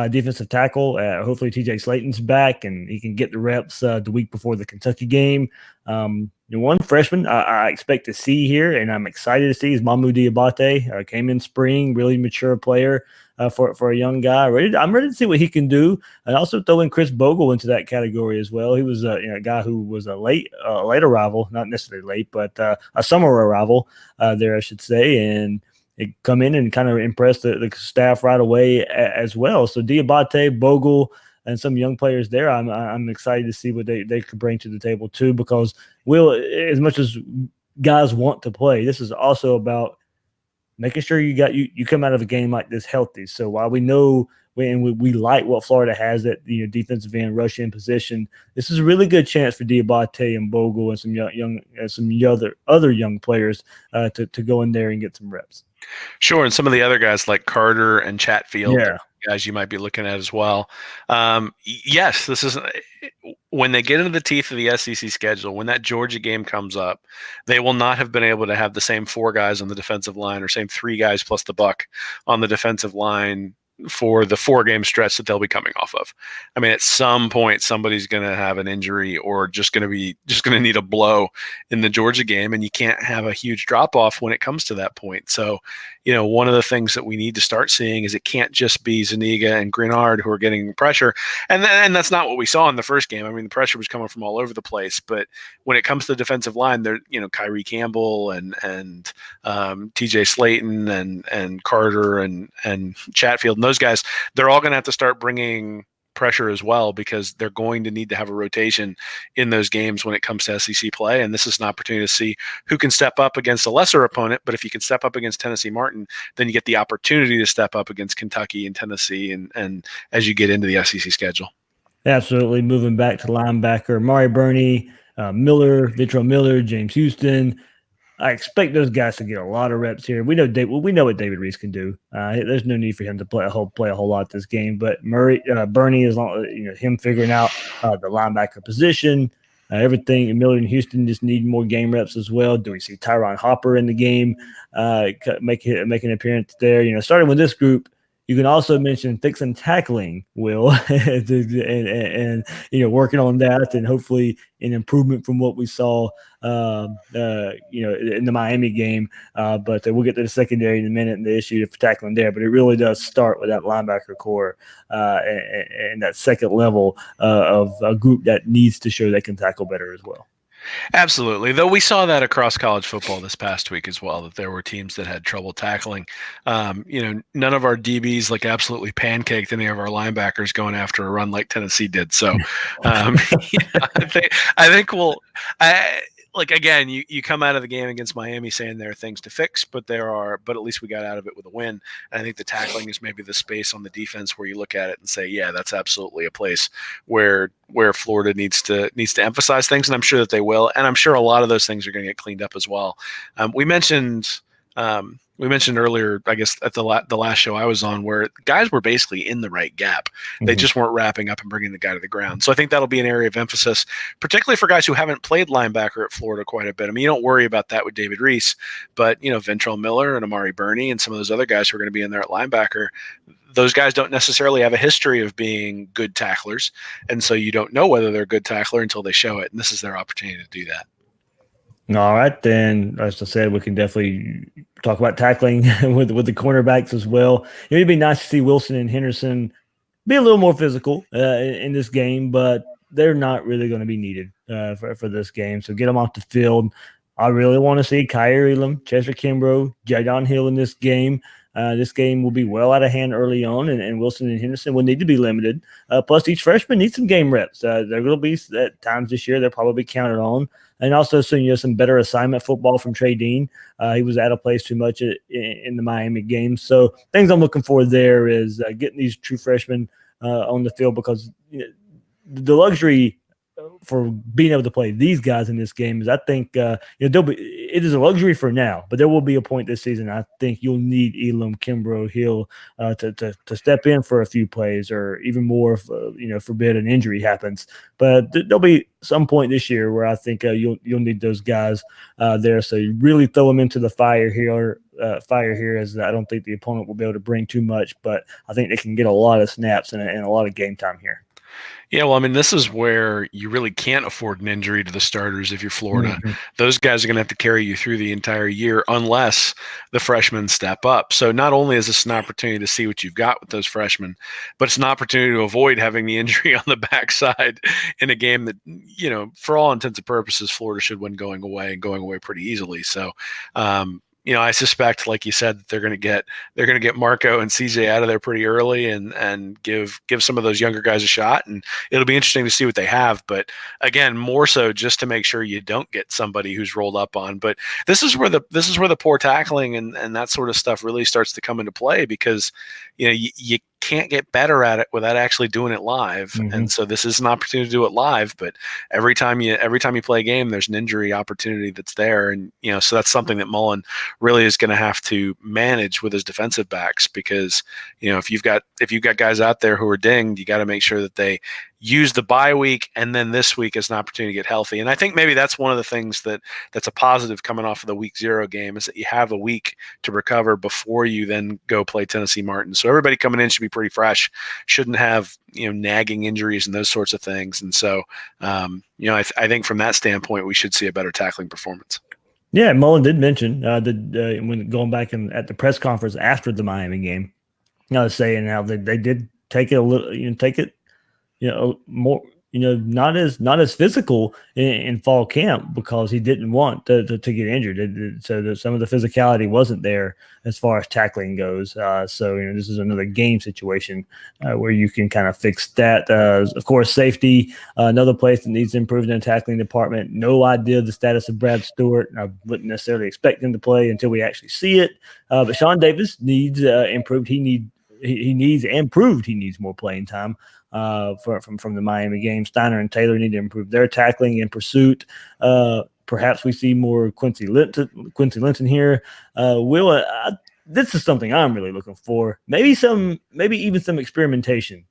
Defensive tackle, hopefully TJ Slayton's back and he can get the reps the week before the Kentucky game. One freshman I expect to see here, and I'm excited to see, is Mamu Diabate. Came in spring, really mature player. for a young guy. I'm ready to see what he can do, and also throw in Chris Bogle into that category as well. He was a guy who was a late arrival, not necessarily late, but a summer arrival there, I should say, and it come in and kind of impress the staff right away as well. So Diabate, Bogle, and some young players there. I'm excited to see what they could bring to the table too, because as much as guys want to play, this is also about making sure you come out of a game like this healthy. So while we know we like what Florida has at defensive end, rush in position, this is a really good chance for Diabate and Bogle and some other young players to go in there and get some reps. Sure, and some of the other guys like Carter and Chatfield, Yeah. guys you might be looking at as well. Yes, this is when they get into the teeth of the SEC schedule. When that Georgia game comes up, they will not have been able to have the same 4 guys on the defensive line or same 3 guys plus the buck on the defensive line for the 4-game stretch that they'll be coming off of. I mean, at some point, somebody's going to have an injury or just going to need a blow in the Georgia game, and you can't have a huge drop off when it comes to that point. So, one of the things that we need to start seeing is it can't just be Zuniga and Grenard who are getting pressure, and that's not what we saw in the first game. I mean, the pressure was coming from all over the place, but when it comes to the defensive line, there, Kyrie Campbell and TJ Slayton and Carter and Chatfield and those guys, they're all going to have to start bringing pressure as well, because they're going to need to have a rotation in those games when it comes to SEC play. And this is an opportunity to see who can step up against a lesser opponent. But if you can step up against Tennessee Martin, then you get the opportunity to step up against Kentucky and Tennessee and as you get into the SEC schedule. Absolutely. Moving back to linebacker, Mari Burney, Ventrell Miller, James Houston. I expect those guys to get a lot of reps here. We know what David Reese can do. There's no need for him to play a whole lot this game. But Burney, as long him figuring out the linebacker position, everything. Miller and Houston just need more game reps as well. Do we see Tyron Hopper in the game make an appearance there? Starting with this group, you can also mention fixing tackling, Will, and working on that, and hopefully an improvement from what we saw, in the Miami game. But we'll get to the secondary in a minute and the issue for tackling there. But it really does start with that linebacker core and that second level of a group that needs to show they can tackle better as well. Absolutely. Though we saw that across college football this past week as well, that there were teams that had trouble tackling. None of our DBs absolutely pancaked any of our linebackers going after a run like Tennessee did. So I think again, you come out of the game against Miami saying there are things to fix, but at least we got out of it with a win. And I think the tackling is maybe the space on the defense where you look at it and say, yeah, that's absolutely a place where Florida needs to emphasize things, and I'm sure that they will. And I'm sure a lot of those things are going to get cleaned up as well. We mentioned earlier, I guess at the last show I was on, where guys were basically in the right gap. They just weren't wrapping up and bringing the guy to the ground. So I think that'll be an area of emphasis, particularly for guys who haven't played linebacker at Florida quite a bit. I mean, you don't worry about that with David Reese, but Ventrell Miller and Amari Burney and some of those other guys who are going to be in there at linebacker, those guys don't necessarily have a history of being good tacklers. And so you don't know whether they're a good tackler until they show it. And this is their opportunity to do that. All right, then, as I said, we can definitely talk about tackling with the cornerbacks as well. It'd be nice to see Wilson and Henderson be a little more physical in this game, but they're not really going to be needed for this game. So get them off the field. I really want to see Kyer Elam, Chester Kimbrough, Jadon Hill in this game. This game will be well out of hand early on, and Wilson and Henderson will need to be limited. Plus, each freshman needs some game reps. There will be at times this year they're probably counted on. And also some better assignment football from Trey Dean. He was out of place too much in the Miami game. So things I'm looking for there is getting these true freshmen on the field, because the luxury for being able to play these guys in this game is, I think, it is a luxury for now, but there will be a point this season I think you'll need Elam, Kimbrough, Hill to step in for a few plays, or even more if forbid an injury happens. But there'll be some point this year where I think you'll need those guys there. So you really throw them into the fire here. As I don't think the opponent will be able to bring too much, but I think they can get a lot of snaps and a lot of game time here. Yeah, well, I mean, this is where you really can't afford an injury to the starters if you're Florida. Mhm. Those guys are going to have to carry you through the entire year unless the freshmen step up. So not only is this an opportunity to see what you've got with those freshmen, but it's an opportunity to avoid having the injury on the backside in a game that, for all intents and purposes, Florida should win going away and going away pretty easily. So, I suspect, like you said, that they're going to get Marco and CJ out of there pretty early and give some of those younger guys a shot, and it'll be interesting to see what they have. But again, more so just to make sure you don't get somebody who's rolled up on. But this is where the poor tackling and that sort of stuff really starts to come into play, because you can't get better at it without actually doing it live. And so this is an opportunity to do it live, but every time you play a game, there's an injury opportunity that's there. And so that's something that Mullen really is going to have to manage with his defensive backs, because if you've got guys out there who are dinged, you got to make sure that they use the bye week and then this week as an opportunity to get healthy. And I think maybe that's one of the things that's a positive coming off of the week 0 game, is that you have a week to recover before you then go play Tennessee Martin. So everybody coming in should be pretty fresh, shouldn't have nagging injuries and those sorts of things. And so I think from that standpoint, we should see a better tackling performance. Yeah, Mullen did mention that when going back at the press conference after the Miami game, I was saying how they did take it a little, more, not as physical in fall camp, because he didn't want to get injured. So some of the physicality wasn't there as far as tackling goes. So this is another game situation where you can kind of fix that. Of course, safety, another place that needs to improve in the tackling department. No idea the status of Brad Stewart. I wouldn't necessarily expect him to play until we actually see it. But Sean Davis needs improved. He needs more playing time from the Miami game. Steiner and Taylor need to improve their tackling and pursuit. Perhaps we see more Quincy Linton here. This is something I'm really looking for. Maybe even some experimentation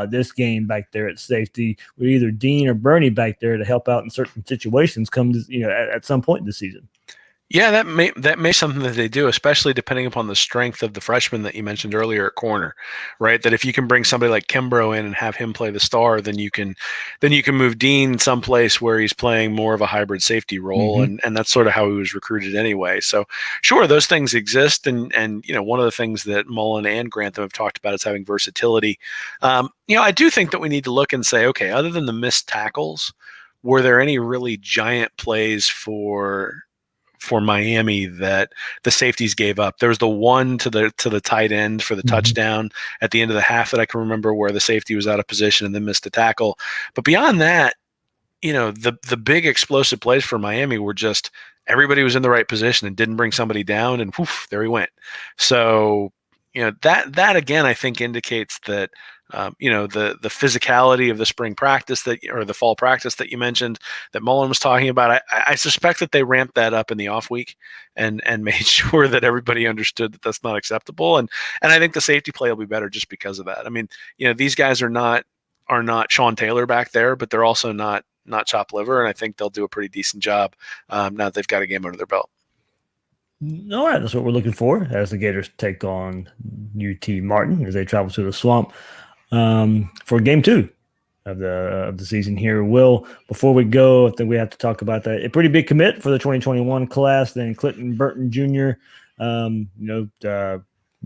this game back there at safety with either Dean or Bernie back there to help out in certain situations at some point this season. Yeah, that may be something that they do, especially depending upon the strength of the freshman that you mentioned earlier at corner, right? That if you can bring somebody like Kimbrough in and have him play the star, then you can move Dean someplace where he's playing more of a hybrid safety role, and that's sort of how he was recruited anyway. So sure, those things exist, and one of the things that Mullen and Grantham have talked about is having versatility. I do think that we need to look and say, okay, other than the missed tackles, were there any really giant plays for Miami that the safeties gave up? There was the one to the tight end for the touchdown at the end of the half that I can remember, where the safety was out of position and then missed a tackle. But beyond that, the big explosive plays for Miami were just everybody was in the right position and didn't bring somebody down, and whoof, there he went. So that again, I think indicates that the physicality of the spring practice or the fall practice that you mentioned that Mullen was talking about. I suspect that they ramped that up in the off week and made sure that everybody understood that that's not acceptable. And I think the safety play will be better just because of that. I mean, these guys are not Sean Taylor back there, but they're also not chopped liver, and I think they'll do a pretty decent job now that they've got a game under their belt. All right, that's what we're looking for as the Gators take on UT Martin as they travel to the Swamp for game 2 of the season here. Will, before we go, I think we have to talk about that. A pretty big commit for the 2021 class. Then Clinton Burton Jr.,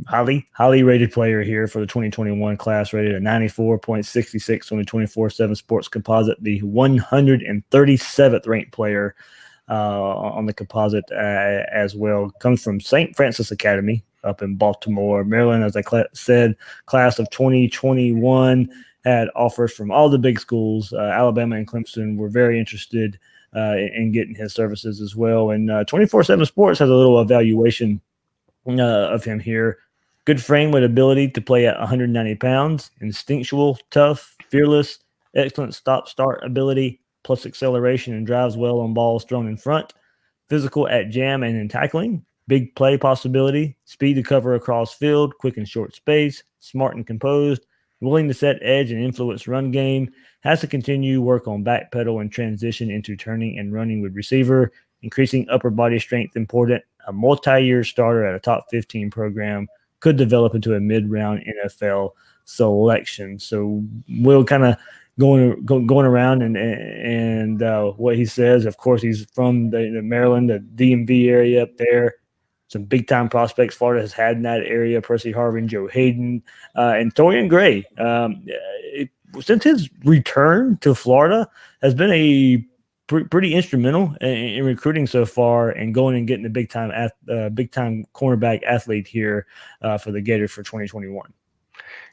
highly rated player here for the 2021 class, rated at 94.66 on the 24/7 Sports Composite, the 137th ranked player on the composite as well. Comes from St. Francis Academy up in Baltimore, Maryland. As I said, class of 2021 had offers from all the big schools. Alabama and Clemson were very interested in getting his services as well. And 24/7 Sports has a little evaluation of him here. Good frame with ability to play at 190 pounds, instinctual, tough, fearless, excellent stop-start ability, plus acceleration and drives well on balls thrown in front, physical at jam and in tackling, big play possibility, speed to cover across field, quick and short space, smart and composed, willing to set edge and influence run game, has to continue work on back pedal and transition into turning and running with receiver, increasing upper body strength important, a multi-year starter at a top 15 program, could develop into a mid-round NFL selection. So we'll kind of going around and what he says. Of course, he's from the Maryland, the DMV area up there. Some big time prospects Florida has had in that area: Percy Harvin, Joe Hayden, and Torian Gray. Since his return to Florida, has been a pretty instrumental in recruiting so far and going and getting the big time cornerback athlete here for the Gators for 2021.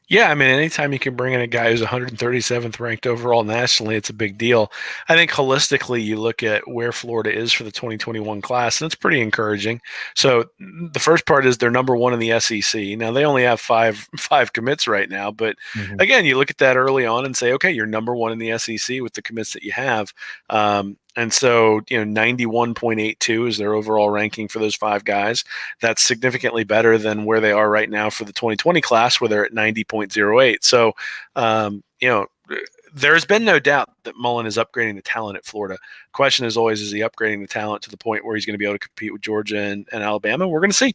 Yeah, I mean, anytime you can bring in a guy who's 137th ranked overall nationally, it's a big deal. I think holistically, you look at where Florida is for the 2021 class, and it's pretty encouraging. So the first part is they're number one in the SEC. Now they only have five commits right now, but again, you look at that early on and say, okay, you're number one in the SEC with the commits that you have. And so, 91.82 is their overall ranking for those five guys. That's significantly better than where they are right now for the 2020 class, where they're at 90.08. So, there's been no doubt that Mullen is upgrading the talent at Florida. Question is always, is he upgrading the talent to the point where he's going to be able to compete with Georgia and Alabama? We're going to see.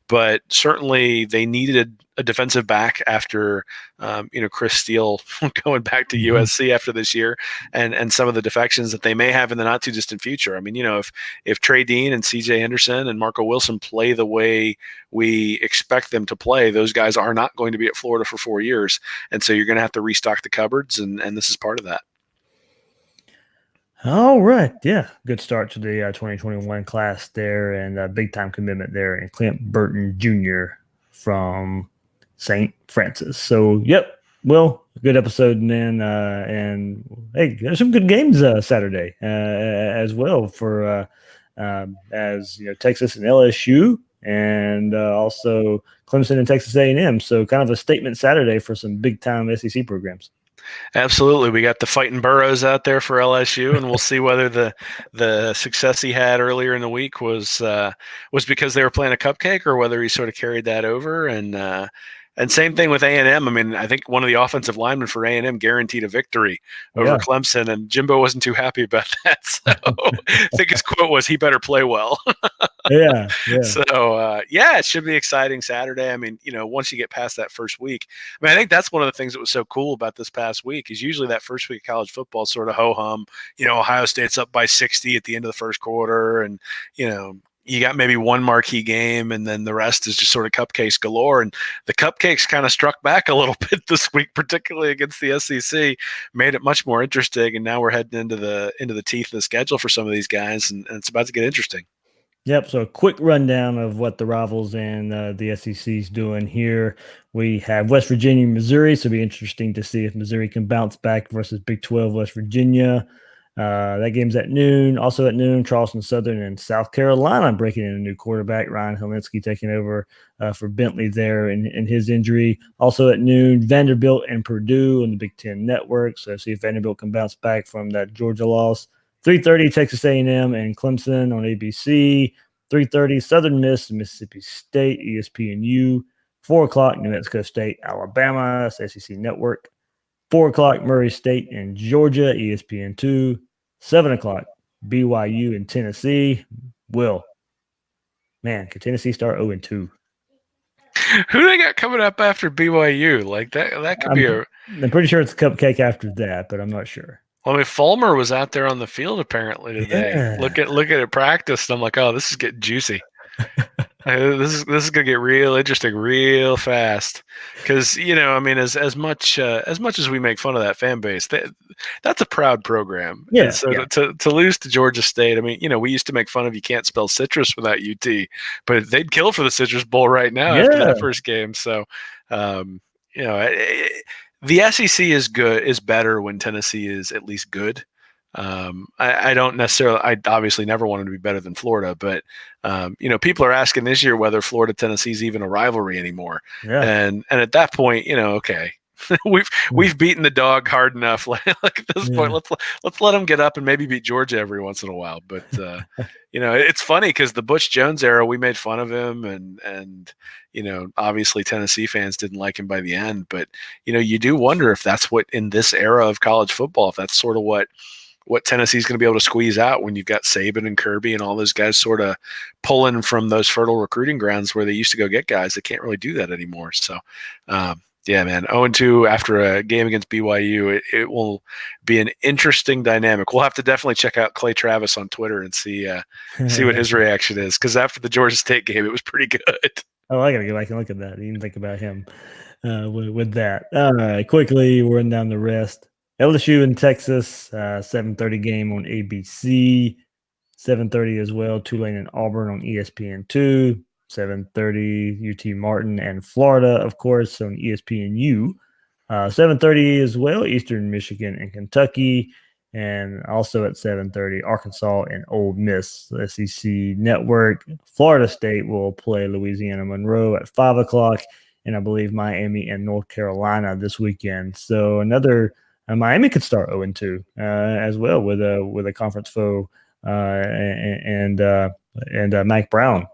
But certainly they needed a defensive back after, Chris Steele going back to USC after this year and some of the defections that they may have in the not too distant future. I mean, if Trey Dean and CJ Henderson and Marco Wilson play the way we expect them to play, those guys are not going to be at Florida for 4 years. And so you're going to have to restock the cupboards, and this is part of that. All right. Yeah. Good start to the 2021 class there, and a big time commitment there in Clint Burton Jr. from St. Francis. So, yep. Well, good episode, man. And hey, there's some good games Saturday as well for Texas and LSU, and also Clemson and Texas A&M. So, kind of a statement Saturday for some big time SEC programs. Absolutely. We got the fighting Burrows out there for LSU, and we'll see whether the success he had earlier in the week was because they were playing a cupcake, or whether he sort of carried that over. And same thing with A&M. I mean, I think one of the offensive linemen for A&M guaranteed a victory over Clemson, and Jimbo wasn't too happy about that. So I think his quote was, "He better play well." Yeah. So, it should be exciting Saturday. I mean, once you get past that first week, I mean, I think that's one of the things that was so cool about this past week is usually that first week of college football sort of ho-hum. Ohio State's up by 60 at the end of the first quarter, and, you got maybe one marquee game, and then the rest is just sort of cupcakes galore. And the cupcakes kind of struck back a little bit this week, particularly against the SEC, made it much more interesting. And now we're heading into the teeth of the schedule for some of these guys, and it's about to get interesting. Yep. So a quick rundown of what the Rivals and the SEC is doing here. We have West Virginia, Missouri. So it'll be interesting to see if Missouri can bounce back versus Big 12 West Virginia. That game's at noon. Also at noon, Charleston Southern and South Carolina breaking in a new quarterback. Ryan Helinski taking over for Bentley there in his injury. Also at noon, Vanderbilt and Purdue on the Big Ten Network. So see if Vanderbilt can bounce back from that Georgia loss. 3:30, Texas A&M and Clemson on ABC. 3:30, Southern Miss, Mississippi State, ESPNU. 4 o'clock, New Mexico State, Alabama, SEC Network. 4 o'clock, Murray State and Georgia, ESPN2. 7 o'clock, BYU and Tennessee. Will, man, can Tennessee start 0-2? Who they got coming up after BYU? Like that could be I'm pretty sure it's a cupcake after that, but I'm not sure. Well, I mean, Fulmer was out there on the field apparently today. Yeah. Look at it practice, and I'm like, oh, this is getting juicy. This is gonna get real interesting real fast, because I mean, as much as we make fun of that fan base, that's a proud program. Yeah. And so to lose to Georgia State, I mean, we used to make fun of you can't spell citrus without UT, but they'd kill for the Citrus Bowl right now after that first game. So, the SEC is better when Tennessee is at least good. I don't necessarily. I obviously never wanted to be better than Florida, but people are asking this year whether Florida Tennessee is even a rivalry anymore. Yeah. And at that point, okay, we've beaten the dog hard enough. Like at this point, let's let them get up and maybe beat Georgia every once in a while. But it's funny because the Butch Jones era, we made fun of him, and obviously Tennessee fans didn't like him by the end. But you do wonder if that's what, in this era of college football, if that's sort of what Tennessee's going to be able to squeeze out when you've got Saban and Kirby and all those guys sort of pulling from those fertile recruiting grounds where they used to go get guys. They can't really do that anymore. So, Yeah, man. 0-2 after a game against BYU. It will be an interesting dynamic. We'll have to definitely check out Clay Travis on Twitter and see what his reaction is. Because after the Georgia State game, it was pretty good. Oh, I gotta go back and look at that. I didn't think about him with that. All right, quickly, we're running down the rest. LSU in Texas, 7:30 game on ABC. 7:30 as well. Tulane and Auburn on ESPN2. 7:30 UT Martin and Florida, of course, on ESPNU. 7:30 as well. Eastern Michigan and Kentucky. And also at 7:30, Arkansas and Ole Miss, SEC Network. Florida State will play Louisiana Monroe at 5 o'clock, and I believe Miami and North Carolina this weekend. So another Miami could start 0-2 as well with a conference foe and Mike Brown.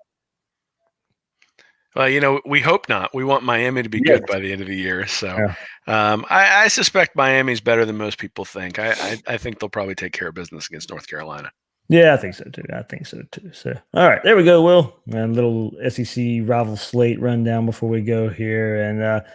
Well, we hope not. We want Miami to be good by the end of the year. So I suspect Miami's better than most people think. I think they'll probably take care of business against North Carolina. Yeah, I think so too. So, all right, there we go, Will. A little SEC rival slate rundown before we go here. And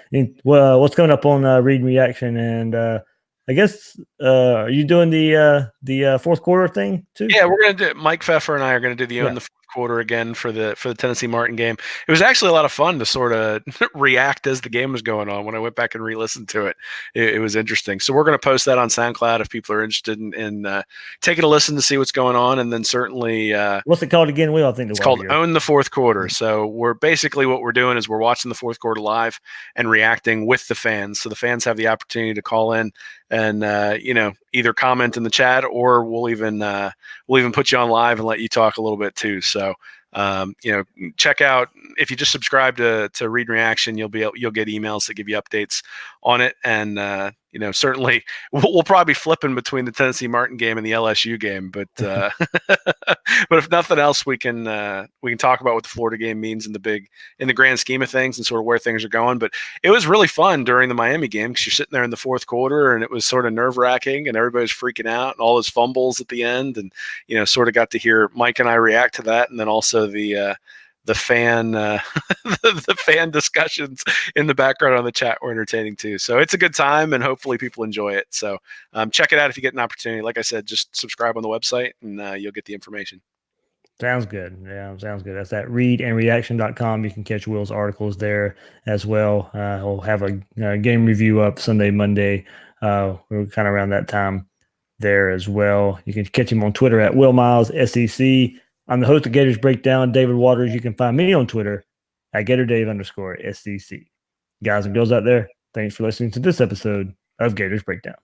what's coming up on Read and Reaction? And I guess are you doing the fourth quarter thing too? Yeah, we're gonna do it. Mike Pfeffer and I are gonna do the fourth quarter again for the Tennessee Martin game. It was actually a lot of fun to sort of react as the game was going on. When I went back and re-listened to it, it was interesting. So we're going to post that on SoundCloud if people are interested in taking a listen to see what's going on. And then certainly, what's it called again? We all think it's called Own the Fourth Quarter. So what we're doing is we're watching the fourth quarter live and reacting with the fans. So the fans have the opportunity to call in and either comment in the chat, or we'll even put you on live and let you talk a little bit too. So check out, if you just subscribe to Read and Reaction, you'll get emails that give you updates on it. And certainly we'll probably be flipping between the Tennessee Martin game and the LSU game, but but if nothing else, we can talk about what the Florida game means in the grand scheme of things and sort of where things are going. But it was really fun during the Miami game because you're sitting there in the fourth quarter and it was sort of nerve-wracking and everybody's freaking out and all those fumbles at the end, and sort of got to hear Mike and I react to that, and then also the fan the fan discussions in the background on the chat were entertaining too. So it's a good time and hopefully people enjoy it. So check it out if you get an opportunity. Like I said, just subscribe on the website and you'll get the information. Sounds good. Yeah, sounds good. That's at readandreaction.com. You can catch Will's articles there as well. We'll have a game review up Sunday, Monday. We're kind of around that time there as well. You can catch him on Twitter at Will Miles SEC. I'm the host of Gators Breakdown, David Waters. You can find me on Twitter at GatorDave_SEC. Guys and girls out there, thanks for listening to this episode of Gators Breakdown.